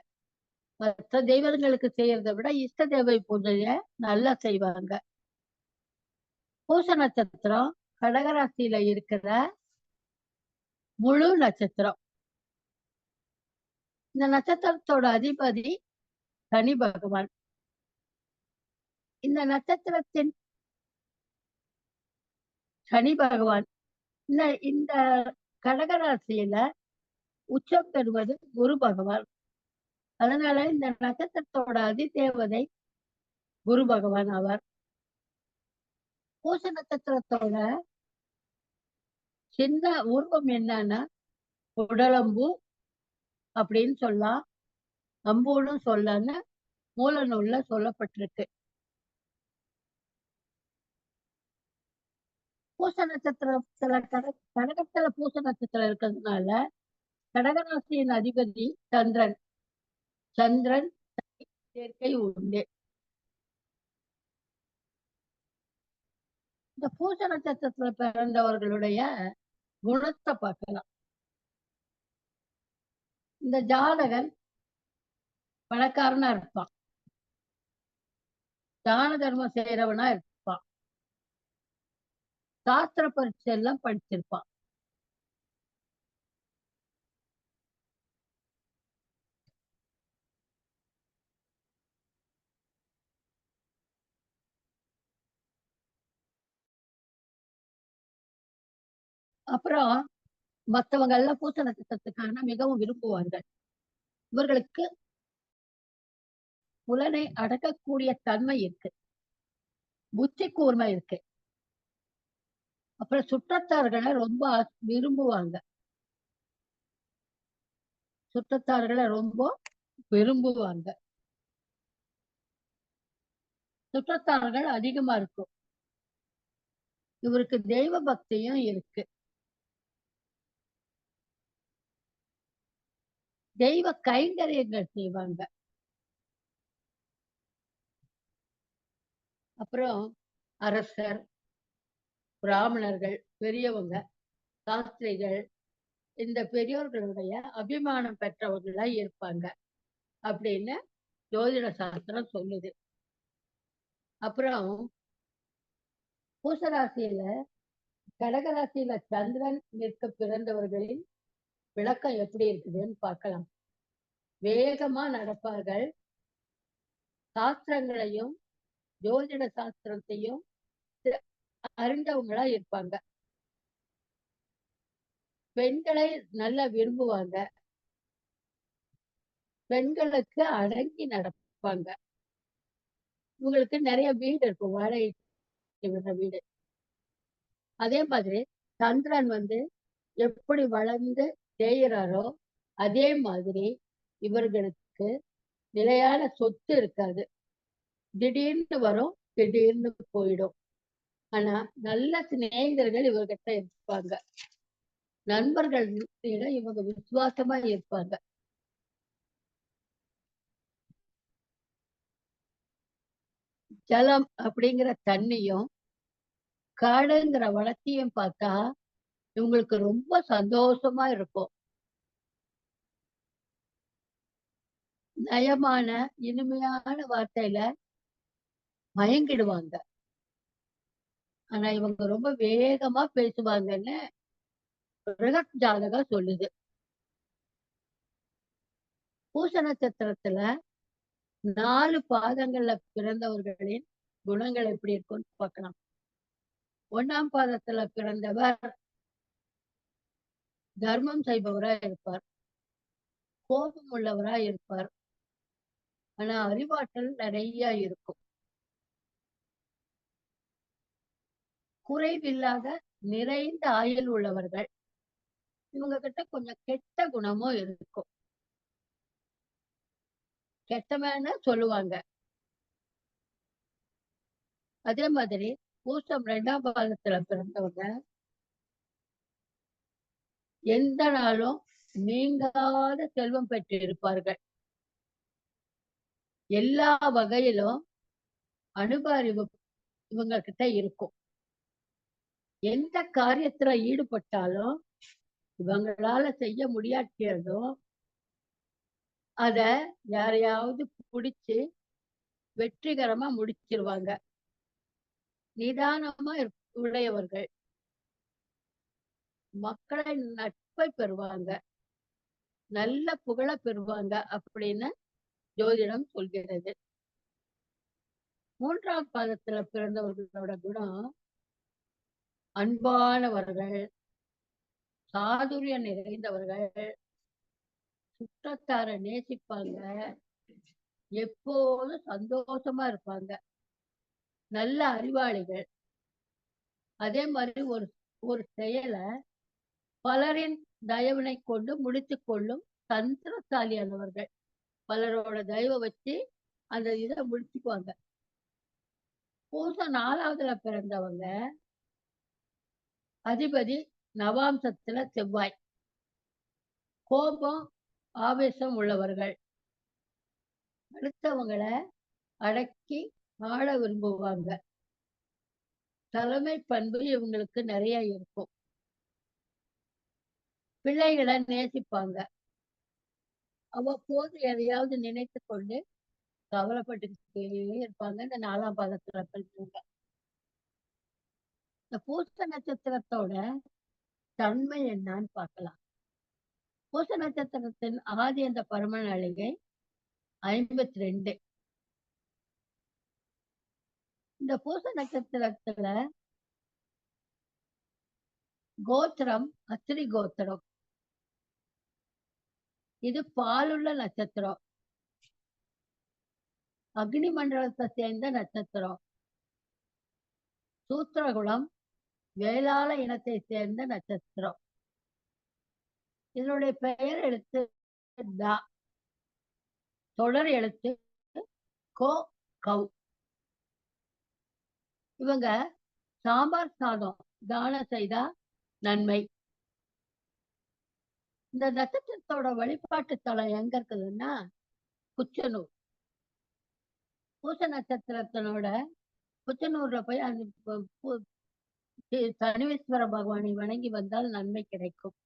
மற்ற தெய்வங்களுக்கு செய்யறதை விட இஷ்ட தேவதை பூஜைய நல்லா செய்வாங்க. பூச நட்சத்திரம் கடகராசியில இருக்கிற முழு நட்சத்திரம். இந்த நட்சத்திரத்தோட அதிபதி சனி பகவான். இந்த நட்சத்திரத்தின் சனி பகவான் இந்த கடகராசியில உச்சம் பெறுவது குரு பகவான். அதனால இந்த நட்சத்திரத்தோட அதிதேவதை குரு பகவான் ஆவார். பூச நட்சத்திரத்தோட சின்ன உருவம் என்னன்னா உடலம்பு அப்படின்னு சொல்லலாம், அம்புன்னு சொல்லன்னு மூல நூல்ல சொல்லப்பட்டிருக்கு. பூச நட்சத்திரத்துல கடகத்துல பூச நட்சத்திரம் இருக்கிறதுனால கடகராசியின் அதிபதி சந்திரன் சேர்க்கை உண்டு. இந்த பூச நட்சத்திரத்துல பிறந்தவர்களுடைய குணத்தை பார்க்கலாம். இந்த ஜாதகன் பணக்காரனா இருப்பான், தான தர்மம் செய்யறவனா இருப்பான், சாஸ்திர பரீட்சை எல்லாம் படிச்சிருப்பான். அப்புறம் மற்றவங்க எல்லாம் பூச நட்சத்திரத்துக்கான மிகவும் விரும்புவார்கள். இவர்களுக்கு புலனை அடக்கக்கூடிய தன்மை இருக்கு, புத்தி கூர்மை இருக்கு. அப்புறம் சுற்றத்தார்களை ரொம்ப விரும்புவாங்க, சுற்றத்தார்களை ரொம்ப விரும்புவாங்க. சுற்றத்தார்கள் அதிகமா இருக்கும். இவருக்கு தெய்வ பக்தியும் இருக்கு, தெய்வ கைங்கரியங்கள் செய்வாங்க. அப்புறம் அரசர், பிராமணர்கள், பெரியவங்க, சாஸ்திரிகள், இந்த பெரியோர்களுடைய அபிமானம் பெற்றவர்களா இருப்பாங்க அப்படின்னு ஜோதிட சாஸ்திரம் சொல்லுது. அப்புறம் பூசராசியில, கடகராசியில சந்திரன் நிற்க பிறந்தவர்களின் விளக்கம் எப்படி இருக்குதுன்னு பார்க்கலாம். வேகமா நடப்பார்கள், சாஸ்திரங்களையும் ஜோதிட சாஸ்திரத்தையும் அறிந்தவங்களா இருப்பாங்க. பெண்களை நல்லா விரும்புவாங்க, பெண்களுக்கு அடங்கி நடப்பாங்க. இவங்களுக்கு நிறைய வீடு இருக்கும், வாடகை வீடு. அதே மாதிரி சந்திரன் எப்படி வளர்ந்து தேயிறாரோ அதே மாதிரி இவர்களுக்கு நிலையான சொத்து இருக்காது, திடீர்னு வரும், திடீர்னு போயிடும். ஆனா நல்ல சிநேகிதர்கள் இவர்கிட்ட இருப்பாங்க, நண்பர்கள் இவங்க விசுவாசமா இருப்பாங்க. ஜலம் அப்படிங்கிற தண்ணியும் காடுங்கிற வளர்ச்சியும் பார்த்தா இவங்களுக்கு ரொம்ப சந்தோஷமா இருக்கும். நயமான இனிமையான வார்த்தையில மயங்கிடுவாங்க. ஆனா இவங்க ரொம்ப வேகமா பேசுவாங்கன்னு பிரகத் ஜாதகம் சொல்லுது. பூச நட்சத்திரத்துல 4 பாதங்கள்ல பிறந்தவர்களின் குணங்கள் எப்படி இருக்கும்னு பார்க்கலாம். 1ஆம் பாதத்துல பிறந்தவர் தர்மம் செய்பவரா இருப்பார், கோபம் உள்ளவரா இருப்பார். ஆனா அறிவாற்றல் நிறைய இருக்கும். குறைவில்லாத நிறைந்த ஆயுள் உள்ளவர்கள். இவங்க கிட்ட கொஞ்சம் கெட்ட குணமும் இருக்கும், கெட்டவன்னு சொல்லுவாங்க. அதே மாதிரி பூசம் 2ஆம் பாதத்துல பிறந்தவங்க எந்த நாளும் நீங்காத செல்வம் பெற்று இருப்பார்கள். எல்லா வகையிலும் அனுபவ இவங்க கிட்ட இருக்கும். எந்த காரியத்துல ஈடுபட்டாலும் இவங்களால செய்ய முடியாட்டியதும் அத யாரையாவது பிடிச்சு வெற்றிகரமா முடிச்சிருவாங்க. நிதானமா உடையவர்கள், மக்களை நட்பை பெறுவாங்க, நல்ல புகழ பெறுவாங்க அப்படின்னு ஜோதிடம் சொல்கிறது. 3ஆம் பாதத்துல பிறந்தவர்களோட குணம் அன்பானவர்கள், சாதுரியம் நிறைந்தவர்கள், சுற்றத்தாரை நேசிப்பாங்க, எப்போதும் சந்தோஷமா இருப்பாங்க, நல்ல அறிவாளிகள். அதே மாதிரி ஒரு ஒரு செயலை பலரின் தயவினை கொண்டு முடித்துக் கொள்ளும் தந்திரசாலியானவர்கள். பலரோட தயவை வச்சு அந்த இதை முடிச்சுக்குவாங்க. பூசம் 4ஆவதுல பிறந்தவங்க அதிபதி நவாம்சத்துல செவ்வாய், கோபம் ஆவேசம் உள்ளவர்கள், அடுத்தவங்களை அடக்கி ஆள விரும்புவாங்க. தலைமை பண்பு இவங்களுக்கு நிறைய இருக்கும். பிள்ளைகளை நேசிப்பாங்க, அவ்வப்போது எதையாவது நினைத்து கொண்டு கவலைப்பட்டுக்கிட்டே இருப்பாங்க. இந்த 4ஆம் பாதத்துல பிறந்தவங்க. இந்த பூச நட்சத்திரத்தோட தன்மை என்னன்னு பார்க்கலாம். பூச நட்சத்திரத்தின் ஆதி அந்த பரம நாளிகை 52. இந்த பூச நட்சத்திரத்துல கோத்திரம் அத்திரி கோத்திரம். இது பாலுள்ள நட்சத்திரம். அக்னி மண்டலத்தை சேர்ந்த நட்சத்திரம். சூத்திரகுலம் வேளாள இனத்தை சேர்ந்த நட்சத்திரம். இதனுடைய பெயர் எழுத்து தா, தொடர் எழுத்து கோ கவ். இவங்க சாம்பார் சாதம் தானம் செய்தா நன்மை. இந்த நட்சத்திரத்தோட வழிபாட்டு தலம் எங்க இருக்குதுன்னா குச்சனூர். பூச நட்சத்திரத்தினோட குச்சனூர்ல போய் அந்த சனீஸ்வர பகவானை வணங்கி வந்தால் நன்மை கிடைக்கும்.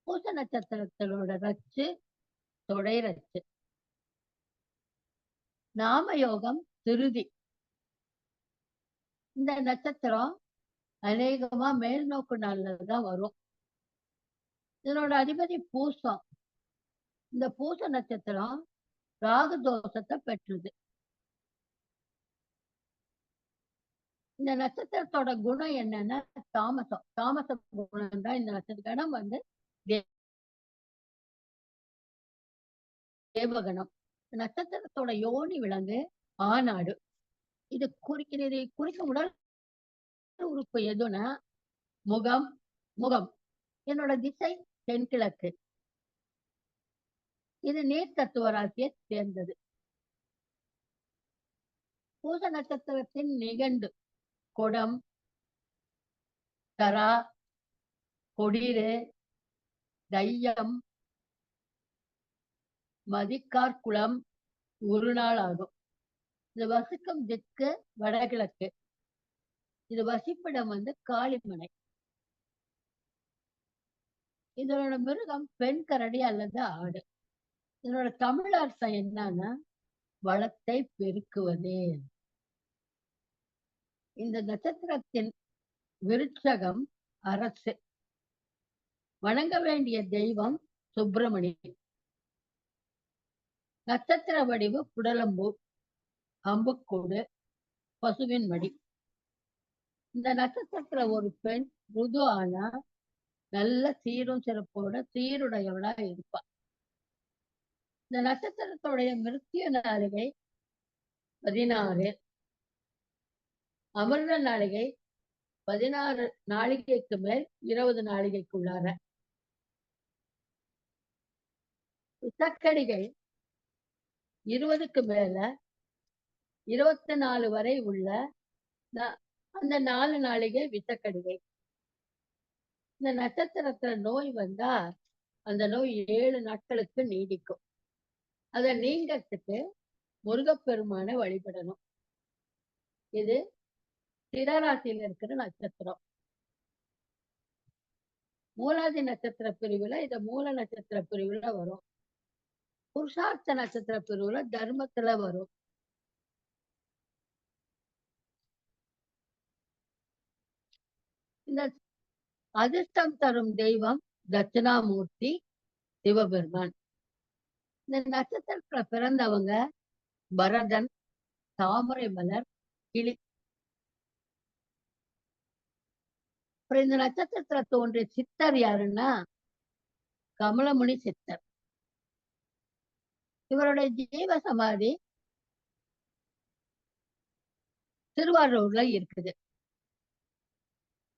பூச நட்சத்திரத்தினோட ரச்சு தொடை ரச்சு. நாம யோகம் திருதி. இந்த நட்சத்திரம் அநேகமா மேல் நோக்கு நாள்லதான் வரும். இதனோட அதிபதி பூசம். இந்த பூச நட்சத்திரம் ராகு தோஷத்தை பெற்றது. இந்த நட்சத்திரத்தோட குணம் என்னன்னா தாமசம். தாமச குணம் தான் இந்த நட்சத்திரம் வந்து தேவகணம். நட்சத்திரத்தோட யோனி விலங்கு ஆநாடு. இது குறிக்கும் உடல் உறுப்பு எதுனா முகம். முகம் என்னோட திசை தென்கிழக்கு. இது நீர் தத்துவ ராசியை சேர்ந்தது. பூச நட்சத்திரத்தின் நிகண்டு கொடம், தரா, கொடிறு, தையம், மதிக்கார்குளம், ஒரு நாள் ஆகும். இது வசிக்கும் திக்கு வடகிழக்கு. இது வசிப்பிடம் வந்து காளிமனை. இதனோட மிருகம் பெண் கரடி அல்லது ஆடு. இதனோட தமிழ் அர்த்தம் என்னன்னா வளத்தை பெருக்குவது. இந்த நட்சத்திரத்தின் விருட்சகம் அரசு. வணங்க வேண்டிய தெய்வம் சுப்பிரமணி. நட்சத்திர வடிவு புடலம்பூ, அம்புக்கூடு, பசுவின் மடி. இந்த நட்சத்திரத்துல ஒரு பெண் ருது ஆனா நல்ல சீரும் சிறப்போட சீருடையவளா இருப்பா. இந்த நட்சத்திரத்துடைய மிருத்திய நாளிகை 16, அமிர்த நாளிகை 16 நாளிகைக்கு மேல் 20 நாளிகைக்குள்ளார. விசக்கடிகை 20க்கு மேல 24 வரை உள்ள அந்த 4 நாளிகை விசக்கடிகை. இந்த நட்சத்திரத்துல நோய் வந்தா அந்த நோய் 7 நாட்களுக்கு நீடிக்கும். அதை நீங்கிறதுக்கு முருகப்பெருமான வழிபடணும். இது திரராசியில இருக்கிற நட்சத்திரம். மூலாதி நட்சத்திர பிரிவுல இது மூல நட்சத்திர பிரிவுல வரும். புருஷார்த்த நட்சத்திர பிரிவுல தர்மத்துல வரும். இந்த அதிர்ஷ்டம் தரும் தெய்வம் தட்சிணாமூர்த்தி சிவபெருமான். இந்த நட்சத்திரத்துல பிறந்தவங்க பரதன், தாமரை மலர், கிளி. அப்புறம் இந்த நட்சத்திரத்துல தோன்றிய சித்தர் யாருன்னா கமலமுனி சித்தர். இவருடைய ஜீவ சமாதி திருவாரூர்ல இருக்குது.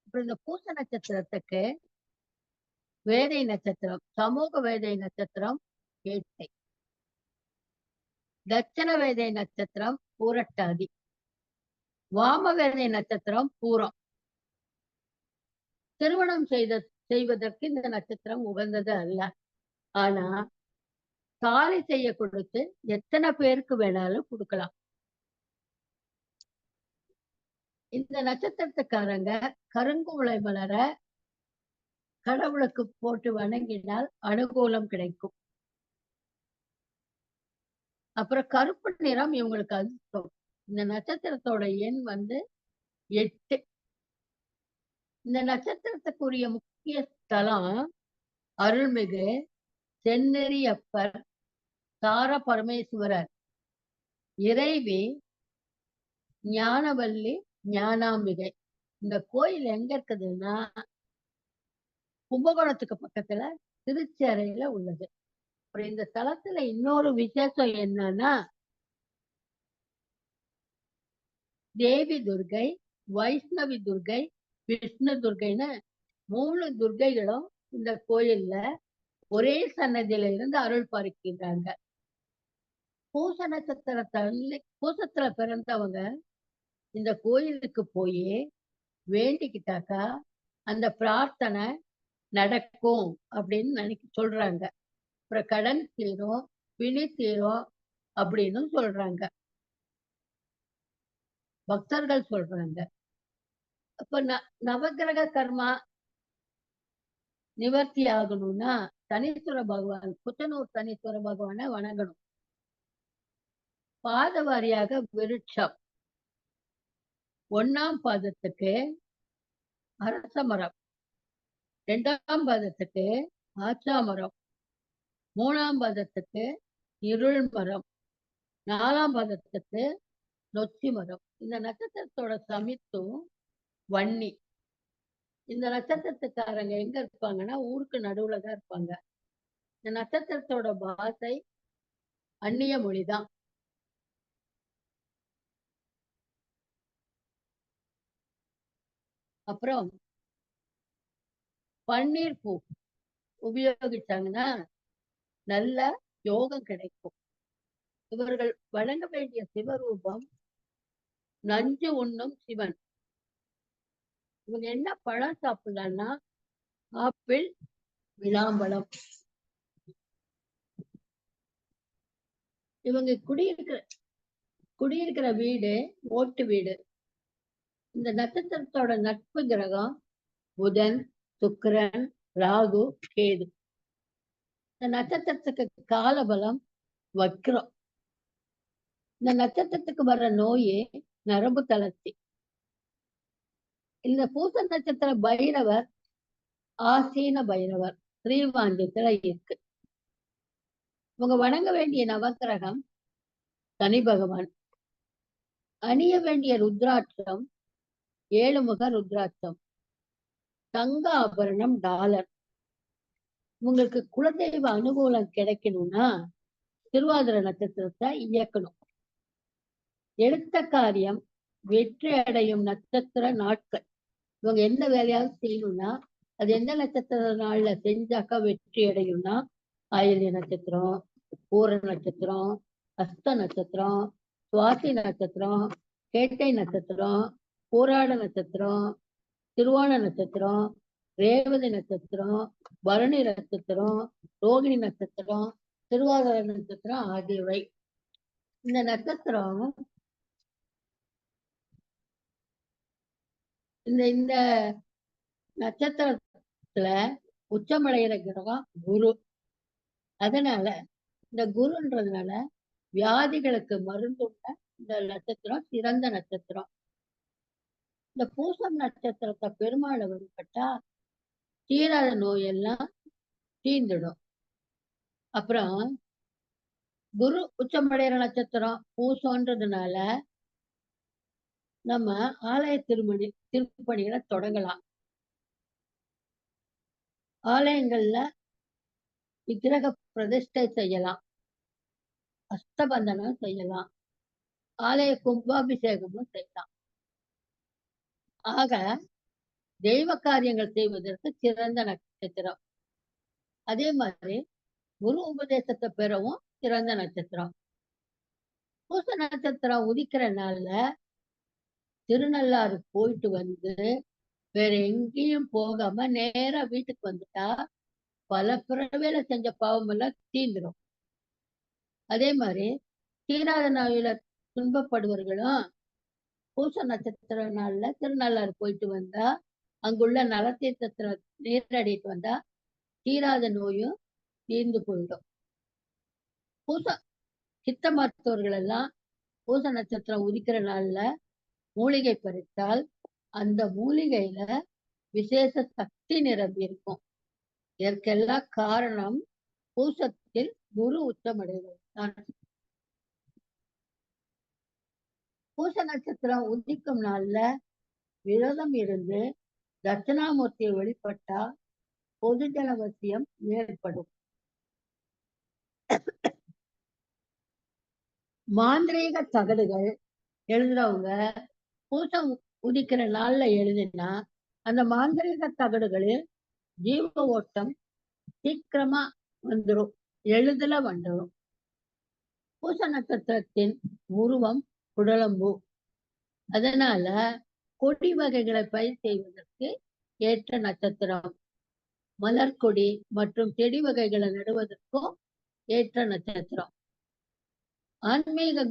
அப்புறம் இந்த பூச நட்சத்திரத்துக்கு வேதை நட்சத்திரம், சமூக வேதை நட்சத்திரம் கேட்டை. தட்சண வேதை நட்சத்திரம் பூரட்டாதி. வாம வேதை நட்சத்திரம் பூரம். திருமணம் செய்வதற்கு இந்த நட்சத்திரம் உகந்தது அல்ல. ஆனா தாலி செய்ய கொடுத்து எத்தனை பேருக்கு வேணாலும் கொடுக்கலாம். இந்த நட்சத்திரத்துக்காரங்க கருங்குவளை மலர கடவுளுக்கு போட்டு வணங்கினால் அனுகூலம் கிடைக்கும். அப்புறம் கருப்பு நிறம் இவங்களுக்கு அதிர்ஷ்டம். இந்த நட்சத்திரத்தோட எண் வந்து 8. இந்த நட்சத்திரத்துக்குரிய முக்கிய ஸ்தலம் அருள்மிகு செந்நெறியப்பர், தார பரமேஸ்வரர், இறைவி ஞானவல்லி, ஞானாம்பிகை. இந்த கோயில் எங்க இருக்குதுன்னா கும்பகோணத்துக்கு பக்கத்துல திருச்சேரையில உள்ளது. அப்புறம் இந்த தலத்துல இன்னொரு விசேஷம் என்னன்னா தேவி துர்கை, வைஷ்ணவி துர்கை, விஷ்ணு துர்கைன்னு 3 துர்கைகளும் இந்த கோயில்ல ஒரே சன்னதியில இருந்து அருள் பாலிக்கின்றாங்க. பூச பூசத்துல பிறந்தவங்க இந்த கோயிலுக்கு போய் வேண்டிக்கிட்டாக்கா அந்த பிரார்த்தனை நடக்கும் அப்படின்னு சொல்றாங்க. அப்புறம் கடன் தீரும், பிணி தீரும் அப்படின்னு சொல்றாங்க, பக்தர்கள் சொல்றாங்க. அப்ப நவகிரக கர்மா நிவர்த்தி ஆகணும்னா சனீஸ்வர பகவான், குச்சனூர் சனீஸ்வர பகவானை வணங்கணும். பாத வாரியாக விருட்சம். 1ஆம் பாதத்துக்கு அரச மரம், 2ஆம் பாதத்துக்கு ஆச்சா மரம், 3ஆம் பாதத்துக்கு இருள் மரம், 4ஆம் பாதத்துக்கு நொச்சி மரம். இந்த நட்சத்திரத்தோட சமித்தும் வன்னி. இந்த நட்சத்திரத்துக்காரங்க எங்க இருப்பாங்கன்னா ஊருக்கு நடுவுல தான் இருப்பாங்க. இந்த நட்சத்திரத்தோட பாஷை அந்நிய மொழிதான். அப்புறம் பன்னீர் பூ உபயோகிச்சாங்கன்னா நல்ல யோகம் கிடைக்கும். இவர்கள் வழங்க வேண்டிய சிவரூபம் நஞ்சு உண்ணும் சிவன். இவங்க என்ன பழம் சாப்பிடலாம்னா ஆப்பிள், விளாம்பழம். இவங்க குடியிருக்கிற வீடு ஓட்டு வீடு. இந்த நட்சத்திரத்தோட நட்பு கிரகம் புதன், சுக்கிரன், ராகு, கேது. இந்த நட்சத்திரத்துக்கு காலபலம் வக்ரம். இந்த நட்சத்திரத்துக்கு வர்ற நோயே நரம்பு தளர்ச்சி. இந்த பூச நட்சத்திர பைரவர் ஆசீன பைரவர் ஸ்ரீவாஞ்சத்துல இருக்கு. இவங்க வணங்க வேண்டிய நவக்கிரகம் சனி பகவான். அணிய வேண்டிய ருத்ராட்சம் 7 முக ருத்ராட்சம். தங்க ஆபரணம் டாலர். உங்களுக்கு குலதெய்வ அனுகூலம் கிடைக்கணும்னா திருவாதிரை நட்சத்திரத்தை இயக்கணும். எடுத்த காரியம் வெற்றி அடையும் நட்சத்திர நாட்கள். இவங்க எந்த வேலையாவது செய்யணும்னா அது எந்த நட்சத்திர நாள்ல செஞ்சாக்கா வெற்றி அடையும்னா ஆயில்ய நட்சத்திரம், பூர நட்சத்திரம், அஸ்த நட்சத்திரம், சுவாசி நட்சத்திரம், கேட்டை நட்சத்திரம், பூராட நட்சத்திரம், திருவோண நட்சத்திரம், ரேவதி நட்சத்திரம், பரணி நட்சத்திரம், ரோகிணி நட்சத்திரம், திருவாதிரை நட்சத்திரம் ஆகியவை. இந்த நட்சத்திரம் இந்த நட்சத்திரத்துல உச்சமடைகிற கிரகம் குரு. அதனால இந்த குருன்றதுனால வியாதிகளுக்கு மருந்துள்ள இந்த நட்சத்திரம் சிறந்த நட்சத்திரம். இந்த பூசம் நட்சத்திரத்தை பெருமாளை வழிபட்டா தீராத நோயெல்லாம் தீர்ந்துடும். அப்புறம் குரு உச்சமடைகிற நட்சத்திரம் பூசம்ன்றதுனால நம்ம ஆலய திருப்பணிகளை தொடங்கலாம். ஆலயங்கள்ல விக்கிரக பிரதிஷ்டை செய்யலாம், அஸ்தபந்தனம் செய்யலாம், ஆலய கும்பாபிஷேகமும் செய்யலாம். ஆக தெய்வ காரியங்கள் செய்வதற்கு சிறந்த நட்சத்திரம். அதே மாதிரி குரு உபதேசத்தை பெறவும் சிறந்த நட்சத்திரம். பூச நட்சத்திரம் உதிக்கிற நாள்ல திருநள்ளாறு போயிட்டு வந்து வேற எங்கேயும் போகாம நேரா வீட்டுக்கு வந்துட்டா பல பிறவில செஞ்ச பாவம் எல்லாம் தீந்துடும். அதே மாதிரி தீராத நோயில துன்பப்படுவர்களும் பூச நட்சத்திர நாள்ல திருநள்ளாறு போயிட்டு வந்தா அங்குள்ள நலத்தீர்த்தத்துல நீராடிட்டு வந்தா தீராத நோயும் தீர்ந்து போயிடும். சித்த மருத்துவர்கள் எல்லாம் பூச நட்சத்திரம் உதிக்கிற நாள்ல மூலிகை பறித்தால் அந்த மூலிகையில விசேஷ சக்தி நிரம்பி இருக்கும். இதற்கெல்லாம் காரணம் பூசத்தில் குரு உச்சமடைவதுதான். பூச நட்சத்திரம் உதிக்கும் நாள்ல விரதம் இருந்து தட்சிணாமூர்த்தியை வழிபட்டா பொது ஜனவசியம் ஏற்படும். மாந்திரீக தகடுகள் எழுதுறவங்க பூசம் உதிக்கிற நாள்ல எழுதினா அந்த மாந்திரீக தகடுகளில் ஜீவ ஓட்டம் சீக்கிரமா வந்துடும், எளிதில வந்துடும். பூச நட்சத்திரத்தின் உருவம் குடலம்பு. அதனால கொடி வகைகளை பயிர் செய்வதற்கு ஏற்ற நட்சத்திரம். மலர்கொடி மற்றும் செடி வகைகளை நடுவதற்கும் ஏற்ற நட்சத்திரம். ஆன்மீக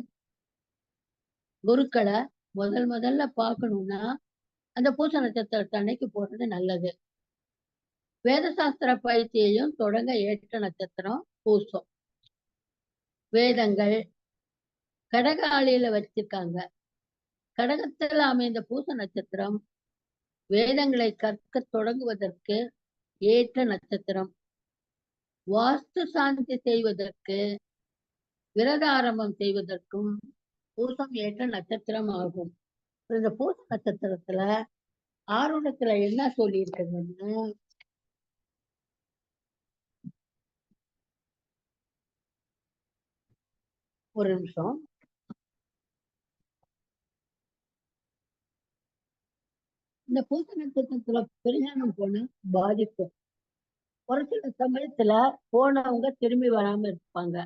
குருக்களை முதல்ல பார்க்கணும்னா அந்த பூச நட்சத்திரத்தை அன்னைக்கு போறது நல்லது. வேதசாஸ்திர பயிற்சியையும் தொடங்க ஏற்ற நட்சத்திரம் பூசம். வேதங்கள் கடகாலியில வச்சிருக்காங்க. கடகத்தில் அமைந்த பூச நட்சத்திரம் வேதங்களை கற்க தொடங்குவதற்கு ஏற்ற நட்சத்திரம். வாஸ்து சாந்தி செய்வதற்கு, விரத ஆரம்பம் செய்வதற்கும் பூசம் ஏற்ற நட்சத்திரம் ஆகும். இந்த பூச நட்சத்திரத்துல ஆருடத்துல என்ன சொல்லி இருக்குதுன்னு ஒரு நிமிஷம். இந்த பூச நட்சத்திரத்துல பிரயாணம் போன பாதிப்பு. ஒரு சில சமயத்துல போனவங்க திரும்பி வராம இருப்பாங்க.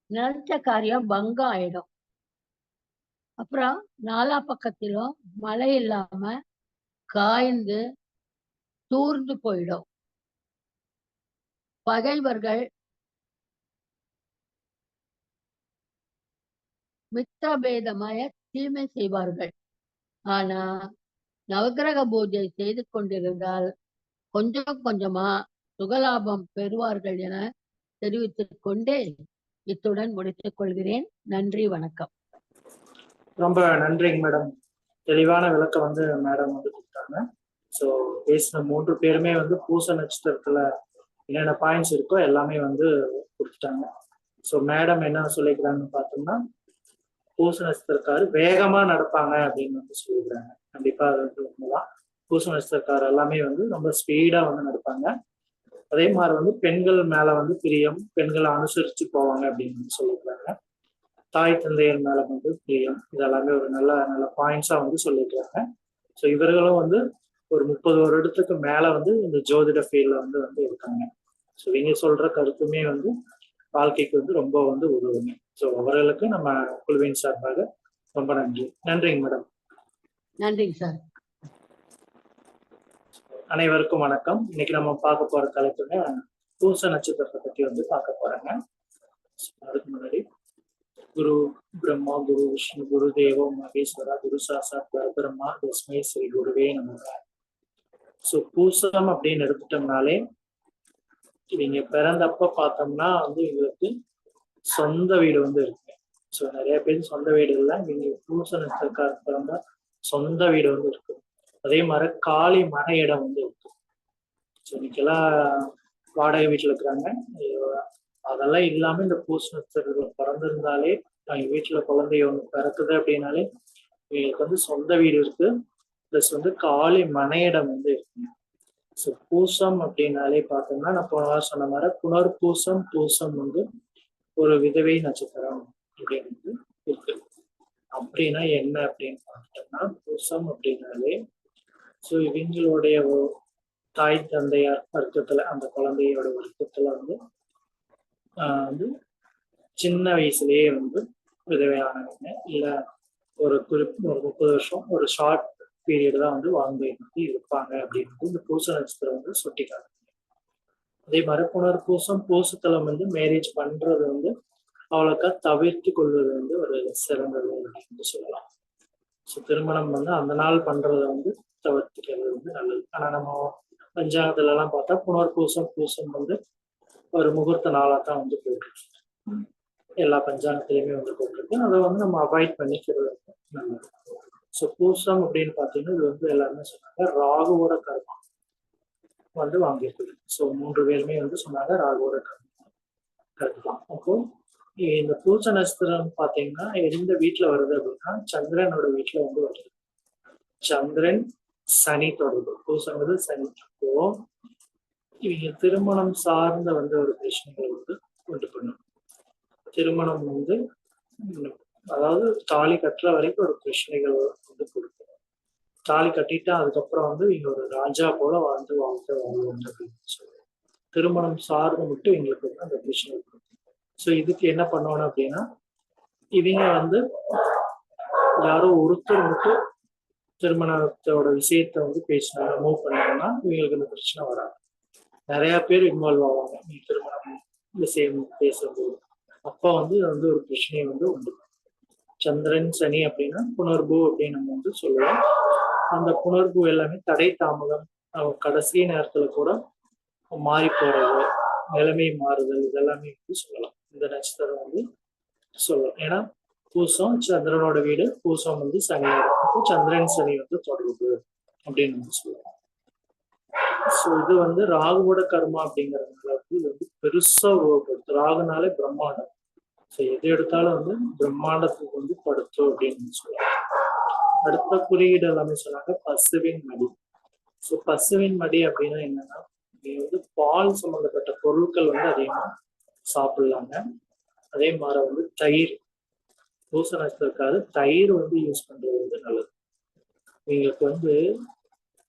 நினைச்ச காரியம் பங்கம் ஆயிடும். அப்புறம் நாலா பக்கத்திலும் மழை இல்லாம காய்ந்து தூர்ந்து போயிடும். பகைவர்கள் மித்திரபேதமாய தீமை செய்வார்கள். ஆனா நவக்கிரக பூஜை செய்து கொண்டிருந்தால் கொஞ்சம் கொஞ்சமா சுகலாபம் பெறுவார்கள் என தெரிவித்துக் கொண்டே இத்துடன் முடித்துக் கொள்கிறேன். நன்றி, வணக்கம். ரொம்ப நன்றிங்க மேடம். தெளிவான விளக்கம் வந்து மேடம் வந்து கொடுத்தாங்க. ஸோ பேசின 3 பேருமே வந்து பூச நட்சத்திரத்துல என்னென்ன பாயிண்ட்ஸ் இருக்கோ எல்லாமே வந்து கொடுத்துட்டாங்க. ஸோ மேடம் என்ன சொல்லிக்கிறாங்கன்னு பார்த்தோம்னா, பூச நட்சத்திரக்காரர் வேகமா நடப்பாங்க அப்படின்னு வந்து சொல்லிக்கிறாங்க. கண்டிப்பா அது வந்து உண்மைதான். பூச நட்சத்திரக்காரர் எல்லாமே வந்து ரொம்ப ஸ்பீடா வந்து நடப்பாங்க. அதே மாதிரி வந்து பெண்கள் மேல வந்து பிரியம், பெண்களை அனுசரிச்சு போவாங்க அப்படின்னு சொல்லிக்கிறாங்க. தாய் தந்தையர் மேல வந்து பிரியம், இதெல்லாமே ஒரு நல்ல நல்ல பாயிண்ட்ஸா வந்து சொல்லிக்கிறாங்க. ஸோ இவர்களும் வந்து ஒரு 30 வருடத்துக்கு மேல வந்து இந்த ஜோதிட ஃபீல்ட்ல வந்து வந்து இருக்காங்க. ஸோ இவங்க சொல்ற கருத்துமே வந்து வாழ்க்கைக்கு வந்து ரொம்ப வந்து உதவுங்க. ஸோ அவர்களுக்கு நம்ம குழுவின் சார்பாக ரொம்ப நன்றிங்க மேடம். நன்றிங்க சார். அனைவருக்கும் வணக்கம். இன்னைக்கு நம்ம பார்க்க போற தலைப்புங்க பூச நட்சத்திரத்தை பத்தி வந்து பார்க்க போறாங்க. அதுக்கு முன்னாடி குரு பிரம்மா, குரு விஷ்ணு, குரு தேவோ மகேஸ்வரா, குரு சாசாத் பரபிரம்மா, தஸ்மை ஸ்ரீ குருவே நமக. ஸோ பூசம் அப்படின்னு எடுத்துட்டோம்னாலே இவங்க பிறந்தப்ப பார்த்தோம்னா வந்து இவங்களுக்கு சொந்த வீடு வந்து இருக்கு. ஸோ நிறைய பேர் சொந்த வீடு இல்லை, இவங்க பூச நட்சத்திரக்கார பிறந்தா சொந்த வீடு வந்து இருக்கு. அதே மாதிரி காலி மன இடம் வந்து இருக்கு. ஸோ இன்னைக்கெல்லாம் வாடகை வீட்டில் இருக்கிறாங்க. அதெல்லாம் இல்லாம இந்த பூச நட்சத்திரத்துல பிறந்திருந்தாலே அவங்க வீட்டுல குழந்தை ஒன்று பிறக்குது அப்படின்னாலே இவங்களுக்கு வந்து சொந்த வீடு இருக்கு, பிளஸ் வந்து காலி மன இடம் வந்து இருக்கு. ஸோ பூசம் அப்படின்னாலே பார்த்தோம்னா நான் போன வாரம் சொன்ன மாதிரி புனர்பூசம், பூசம் வந்து ஒரு விதவை நட்சத்திரம் அப்படின்னு வந்து இருக்கு. அப்படின்னா என்ன அப்படின்னு பார்த்தோம்னா, பூசம் அப்படின்னாலே ஸோ இவங்களுடைய தாய் தந்தையார் வர்க்கத்துல, அந்த குழந்தையோட வர்க்கத்துல வந்து சின்ன வயசுலயே வந்து விதவையானவங்க இல்ல ஒரு 30 வருஷம் ஒரு ஷார்ட் பீரியட் தான் வந்து வாழ்ந்து இருப்பாங்க அப்படின்னு இந்த பூச நட்சத்திரம் வந்து சுட்டிக்காங்க. அதே மாதிரி புனர்பூசம், பூசத்தலம் வந்து மேரேஜ் பண்றது வந்து அவ்வளோக்கா தவிர்த்து கொள்வது வந்து ஒரு சிறந்தது அப்படின்னு சொல்லலாம். ஸோ திருமணம் வந்து அந்த நாள் பண்றதை வந்து தவிர்த்துக்கிறது வந்து நல்லது. ஆனா நம்ம பஞ்சாங்கத்துல எல்லாம் பார்த்தா புனர்பூசம், பூசம் வந்து ஒரு முகூர்த்த நாளா தான் வந்து போயிருக்கு. எல்லா பஞ்சாங்கத்திலையுமே வந்து போட்டிருக்கு. அதை வந்து நம்ம அவாய்ட் பண்ணிக்கிறது நல்லது. ஸோ பூசம் அப்படின்னு பார்த்தீங்கன்னா இது வந்து எல்லாருமே சொன்னாங்க ராகுவோட கர்மம் வந்து வாங்கியிருக்குது. ஸோ 3 பேருமே வந்து சொன்னாங்க ராகுவோட கர்மம் கருதுலாம். அப்போ இந்த பூச நட்சத்திரம் பார்த்தீங்கன்னா எந்த வீட்டுல வருது அப்படின்னா சந்திரனோட வீட்டுல வந்து வருது. சந்திரன் சனி தொடர்பு, பூசங்கிறது சனி. அப்போ இவங்க திருமணம் சார்ந்த வந்து ஒரு பிரச்சனைகளை வந்து கொண்டு பண்ணும். திருமணம் வந்து அதாவது தாலி கட்டுற வரைக்கும் ஒரு பிரச்சனைகள் வந்து கொடுக்கும். தாலி கட்டிட்டா அதுக்கப்புறம் வந்து இங்க ஒரு ராஜா போல வாழ்ந்து வாழ்ந்து அப்படின்னு சொல்லுவாங்க. திருமணம் சார்ந்து மட்டும் எங்களுக்கு வந்து அந்த பிரச்சனை இருக்கும். ஸோ இதுக்கு என்ன பண்ணணும் அப்படின்னா, இவங்க வந்து யாரோ ஒருத்தர் மட்டும் திருமணத்தோட விஷயத்த வந்து பேசினாங்க, மூவ் பண்ணாங்கன்னா இவங்களுக்கு இந்த பிரச்சனை வராது. நிறைய பேர் இன்வால்வ் ஆவாங்க நீ திருமணம் விஷயம் பேசும்போது. அப்போ வந்து இது வந்து ஒரு பிரச்சனையை வந்து உண்டு. சந்திரன் சனி அப்படின்னா புணர்வு அப்படின்னு நம்ம வந்து சொல்லுவோம். அந்த புணர்வு எல்லாமே தடை தாமதம், கடைசி நேரத்துல கூட மாறி போறது, நிலைமை மாறுதல், இதெல்லாமே வந்து சொல்லலாம். இந்த நட்சத்திரம் வந்து சொல்லலாம். ஏன்னா பூசம் சந்திரனோட வீடு, பூசம் வந்து சனியோட, அப்போ சந்திரன் சனி வந்து தொடர்பு அப்படின்னு வந்து சொல்லலாம். ஸோ இது வந்து ராகுவோட கர்மா அப்படிங்கிறதுனால வந்து இது வந்து பெருசா உருவப்படுத்து. ராகுனாலே பிரம்மாண்டம். ஸோ எது எடுத்தாலும் வந்து பிரம்மாண்டத்துக்கு வந்து படுத்தும் அப்படின்னு சொல்லலாம். அடுத்த குறியீடு எல்லாமே சொன்னாங்க பசுவின் மடி. ஸோ பசுவின் மடி அப்படின்னா என்னன்னா, நீங்க வந்து பால் சம்பந்தப்பட்ட பொருட்கள் வந்து அதிகமா சாப்பிடலாங்க. அதே மாதிரி வந்து தயிர், பூச நட்சத்திரக்காரு தயிர் வந்து யூஸ் பண்றது வந்து நல்லது. உங்களுக்கு வந்து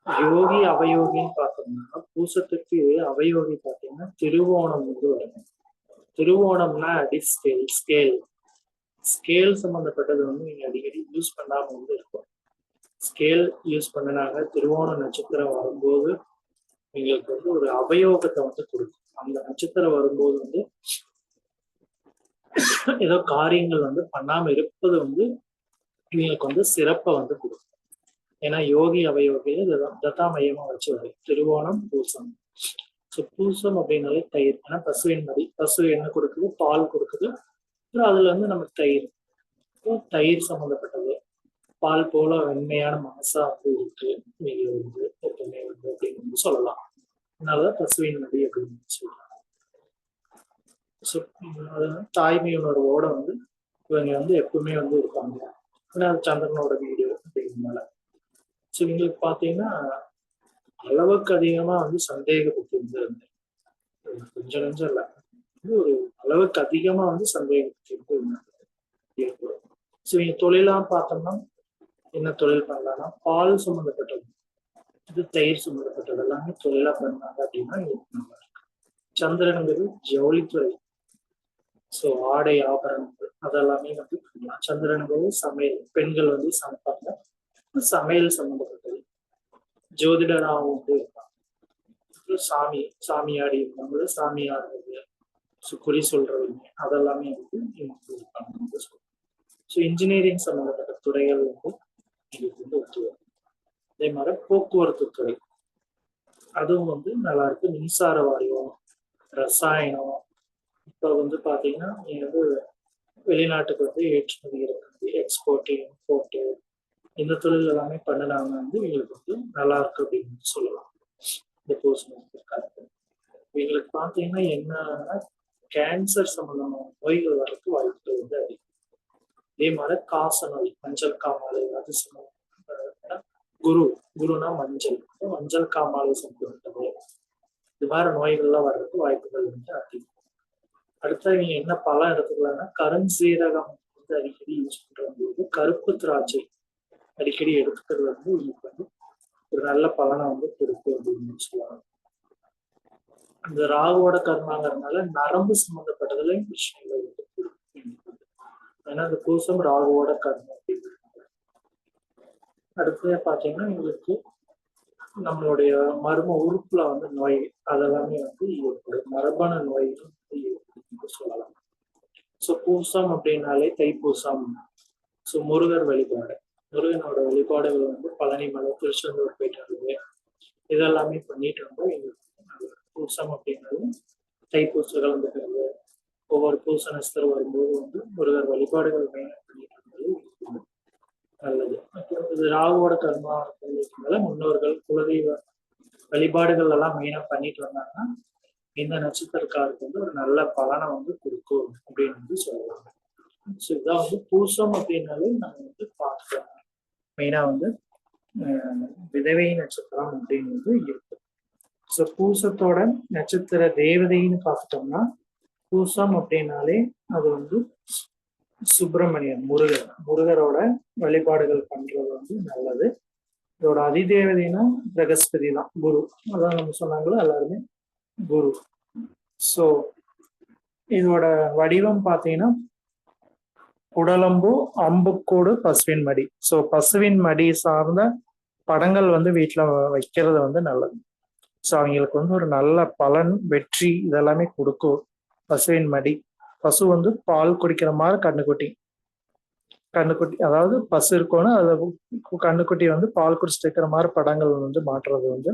யோகி அவயோகின்னு பார்த்தோம்னா, பூசத்துக்கு அவயோகி பார்த்தீங்கன்னா திருவோணம் வந்து வருங்க. திருவோணம்னா அடி ஸ்கேல் சம்பந்தப்பட்டது வந்து நீங்க அடிக்கடி யூஸ் பண்ணாம வந்து இருக்கும். ஸ்கேல் யூஸ் பண்ணினாங்க திருவோண நட்சத்திரம் வரும்போது எங்களுக்கு வந்து ஒரு அவயோகத்தை வந்து கொடுக்கும். அந்த நட்சத்திரம் வரும்போது வந்து ஏதோ காரியங்கள் வந்து பண்ணாம இருப்பது வந்து இவங்களுக்கு வந்து சிறப்பை வந்து கொடுக்கும். ஏன்னா யோகி அவயோகியில தத்தா மையமா வச்சு வரும் திருவோணம் பூசம். ஸோ பூசம் அப்படின்னாலே தயிர். ஏன்னா பசுவின் மடி, பசு என்ன கொடுக்குது, பால் கொடுக்குது. அப்புறம் அதுல வந்து நம்ம தயிர், தயிர் சம்மந்தப்பட்டது. பால் போல வெண்மையான மனசா வந்து இருக்கு நீங்க வந்து எப்பவுமே வந்து அப்படின்னு வந்து சொல்லலாம். அதனாலதான் பசுவின் மடி அப்படின்னு சொல்றாங்க. ஸோ அது தாய்மை உணர்வோட வந்து இவங்க வந்து எப்பவுமே வந்து இருப்பாங்க. ஏன்னா அது சந்திரனோட வீடு அப்படிங்கிறதுனால. ஸோ இவங்களுக்கு பார்த்தீங்கன்னா அளவுக்கு அதிகமா வந்து சந்தேக புத்தி வந்து இருந்தேன். கொஞ்சம் நெஞ்சம் இல்லை, ஒரு அளவுக்கு அதிகமா வந்து சந்தேக புத்தி வந்து ஏற்படும். ஸோ இவங்க தொழிலாம் பார்த்தோம்னா என்ன தொழில் பண்ணலாம்னா பால் சம்மந்தப்பட்டது, இது தயிர் சம்மந்தப்பட்டது எல்லாமே தொழிலா பண்ணாங்க அப்படின்னா நல்லா இருக்கு. சந்திரனுங்கிறது ஜவுளித்துறை, ஸோ ஆடை ஆபரணங்கள் அதெல்லாமே வந்து பண்ணலாம். சந்திரனுங்கிறது சமையல், பெண்கள் வந்து சமைப்பாங்க, சமையல் சம்மந்தப்பட்டது. ஜோதிடராகவும் வந்து இருப்பாங்க. சாமியாடி இருப்பாங்க, சாமியாடுறது, குறி சொல்றவங்க அதெல்லாமே வந்து இருப்பாங்க. ஸோ இன்ஜினியரிங் சம்மந்தப்பட்ட துறைகள் வந்து எங்களுக்கு வந்து ஒத்து வரும். அதே மாதிரி போக்குவரத்து துறை அதுவும் வந்து நல்லா இருக்கு. மின்சார வாரியம், ரசாயனம், இப்போ வந்து பாத்தீங்கன்னா நீங்க வந்து வெளிநாட்டுக்கு வந்து ஏற்றுமதி இருக்குது, எக்ஸ்போர்ட் இம்போர்ட், இந்த தொழில் எல்லாமே பண்ணினாங்க வந்து எங்களுக்கு வந்து நல்லா இருக்கு அப்படின்னு சொல்லலாம். இந்த கோர்ஸ் இருக்காரு எங்களுக்கு பார்த்தீங்கன்னா என்னன்னா கேன்சர் சம்பந்தமான நோய்கள் வர்றதுக்கு வாய்ப்புகள் வந்து அதிகம். இதே மாதிரி காச நோய், மஞ்சள் காமாலை, அது சம்பந்தப்பட்ட குருனா மஞ்சள் காமாலை சம்பந்தப்பட்டது, இது மாதிரி நோய்கள்லாம் வர்றதுக்கு வாய்ப்புகள் வந்து அதிகம். அடுத்த நீங்க என்ன பழம் எடுத்துக்கலாம்னா கருஞ்சீரகம் வந்து அடிக்கடி யூஸ் பண்றது, கருப்பு திராட்சை அடிக்கடி எடுத்துக்கிறது வந்து உங்களுக்கு வந்து ஒரு நல்ல பலனை வந்து கொடுக்கும் அப்படின்னு சொல்லலாம். இந்த ராகுவோட கர்மாங்கிறதுனால நரம்பு சம்பந்தப்பட்டதுலையும் பிரச்சனைகள் வந்து ஏன்னா அந்த பூசம் ராகுவோட கர்மம் அப்படின்னு. அடுத்தது பார்த்தீங்கன்னா உங்களுக்கு நம்மளுடைய மர்ம உறுப்புல வந்து நோய் அதெல்லாமே வந்து ஏற்படும், மரபணு நோய்கள் வந்து ஏற்படும் சொல்லலாம். ஸோ பூசம் அப்படின்னாலே தைப்பூசம். ஸோ முருகர் வழிபாடு, முருகனோட வழிபாடுகள் வந்து பழனி மலை, திருச்செந்தூர் போயிட்டு வருது, இதெல்லாமே பண்ணிட்டு வந்தோம். எங்களுக்கு பூசம் அப்படின்னாலும் தைப்பூச கலந்துக்கிறது, ஒவ்வொரு பூச நட்சத்திரம் வரும்போது வந்து முருகர் வழிபாடுகள் மெயினாக பண்ணிட்டு வந்தது நல்லது. அப்புறம் இது ராகுவோட கர்மா இருக்கிறதுனால முன்னோர்கள் குலதெய்வ வழிபாடுகள் எல்லாம் மெயினா பண்ணிட்டு வந்தாங்கன்னா இந்த நட்சத்திரக்காருக்கு வந்து ஒரு நல்ல பலனை வந்து கொடுக்கும் அப்படின்னு வந்து சொல்லலாம். ஸோ இதான் வந்து பூசம் அப்படின்னாலே நம்ம வந்து பார்க்கலாம். மெயினா வந்து விதவை நட்சத்திரம் அப்படிங்கிறது இருக்கு. ஸோ பூசத்தோட நட்சத்திர தேவதைன்னு பார்த்துட்டோம்னா பூசம் அப்படின்னாலே அது வந்து சுப்பிரமணியன், முருகரோட வழிபாடுகள் பண்றது வந்து நல்லது. இதோட அதிதேவதைனா பிரகஸ்பதி தான், குரு. அதான் நம்ம சொன்னாங்களோ எல்லாருமே குரு. ஸோ இதோட வடிவம் பார்த்தீங்கன்னா குடலம்பு, அம்புக்கூடு, பசுவின் மடி. ஸோ பசுவின் மடி சார்ந்த படங்கள் வந்து வீட்டில் வைக்கிறது வந்து நல்லது. ஸோ அவங்களுக்கு வந்து ஒரு நல்ல பலன், வெற்றி இதெல்லாமே கொடுக்கும். பசுவின் மடி, பசு வந்து பால் குடிக்கிற மாதிரி கண்ணுக்குட்டி அதாவது பசு இருக்கணும், அது கண்ணுக்குட்டி வந்து பால் குடிச்சிட்டு இருக்கிற மாதிரி படங்கள் வந்து மாற்றுறது வந்து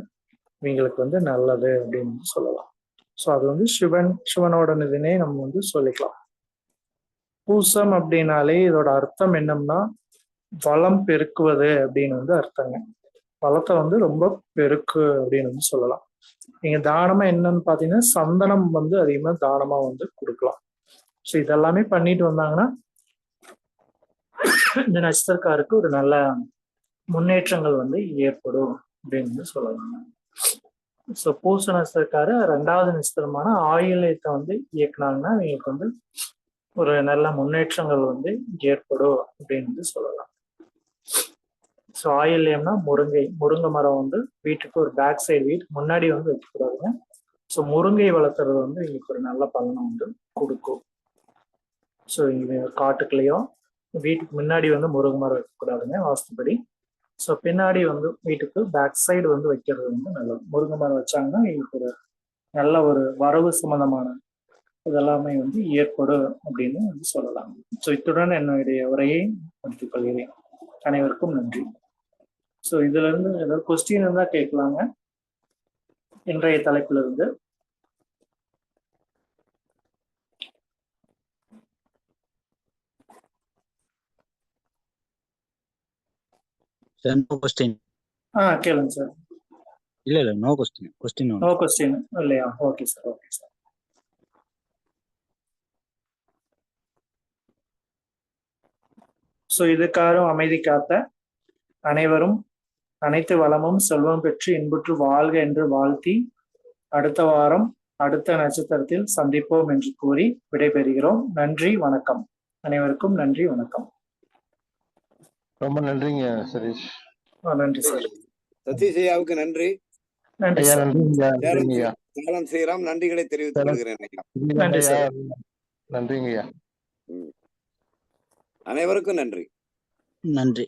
இவங்களுக்கு வந்து நல்லது அப்படின்னு சொல்லலாம். ஸோ அது வந்து சிவனோட இதுனே நம்ம வந்து சொல்லிக்கலாம். பூசம் அப்படின்னாலே இதோட அர்த்தம் என்னம்னா வளம் பெருக்குவது அப்படின்னு வந்து அர்த்தங்க. வளத்தை வந்து ரொம்ப பெருக்கு அப்படின்னு வந்து சொல்லலாம். நீங்க தானமா என்னன்னு பாத்தீங்கன்னா சந்தனம் வந்து அதிகமா தானமா வந்து கொடுக்கலாம். ஸோ இதெல்லாமே பண்ணிட்டு வந்தாங்கன்னா இந்த நட்சத்திரக்காருக்கு ஒரு நல்ல முன்னேற்றங்கள் வந்து ஏற்படும் அப்படின்னு சொல்லலாம். ஸோ பூச நட்சத்திரக்காரு 2வது நட்சத்திரமான ஆயில்யத்தை வந்து இயக்குனாங்கன்னா இவங்களுக்கு வந்து ஒரு நல்ல முன்னேற்றங்கள் வந்து ஏற்படும் அப்படின்னு சொல்லலாம். ஸோ ஆயில்யம்னா முருங்கை மரம் வந்து வீட்டுக்கு ஒரு பேக் சைடு வீட்டுக்கு முன்னாடி வந்து வைக்கக்கூடாதுங்க. ஸோ முருங்கை வளர்த்துறது வந்து எங்களுக்கு ஒரு நல்ல பலனை வந்து கொடுக்கும். ஸோ இங்கே காட்டுக்குள்ளேயோ வீட்டுக்கு முன்னாடி வந்து முருங்கை மரம் வைக்கக்கூடாதுங்க வாஸ்துபடி. ஸோ பின்னாடி வந்து வீட்டுக்கு பேக் சைடு வந்து வைக்கிறது வந்து நல்லது. முருங்கை மரம் வச்சாங்கன்னா எங்களுக்கு ஒரு நல்ல ஒரு வரவு சம்பந்தமான இதெல்லாமே வந்து ஏற்படும் அப்படின்னு வந்து சொல்லலாம். ஸோ இத்துடன் என்னுடைய உரையை முடித்துக் கொள்கிறேன். அனைவருக்கும் நன்றி. ஸோ இதுல இருந்து ஏதாவது கொஸ்டின் இருந்தா கேட்கலாங்க இன்றைய தலைப்புல இருந்து. No question. கேளுங்க சார். இல்ல நோ கொஸ்டின் நோ கொஸ்டின் இல்லையா? Okay sir, okay sir. So இதுக்காரும் அமைதி காத்த அனைவரும் அனைத்து வளமும் செல்வம் பெற்று இன்புற்று வாழ்க என்று வாழ்த்தி அடுத்த வாரம் அடுத்த நட்சத்திரத்தில் சந்திப்போம் என்று கூறி விடைபெறுகிறோம். நன்றி, வணக்கம். அனைவருக்கும் நன்றி, வணக்கம். ரொம்ப நன்றிங்க சதீஷ். நன்றி சார். சதீஷ் ஐயாவுக்கு நன்றி. நன்றி ஐயா, சார். நன்றிங்க. சேலம் ஸ்ரீராம் நன்றிகளை தெரிவித்துக் கொள்கிறேன் ஐயா. நன்றி சார். நன்றிங்க. அனைவருக்கும் நன்றி. நன்றி.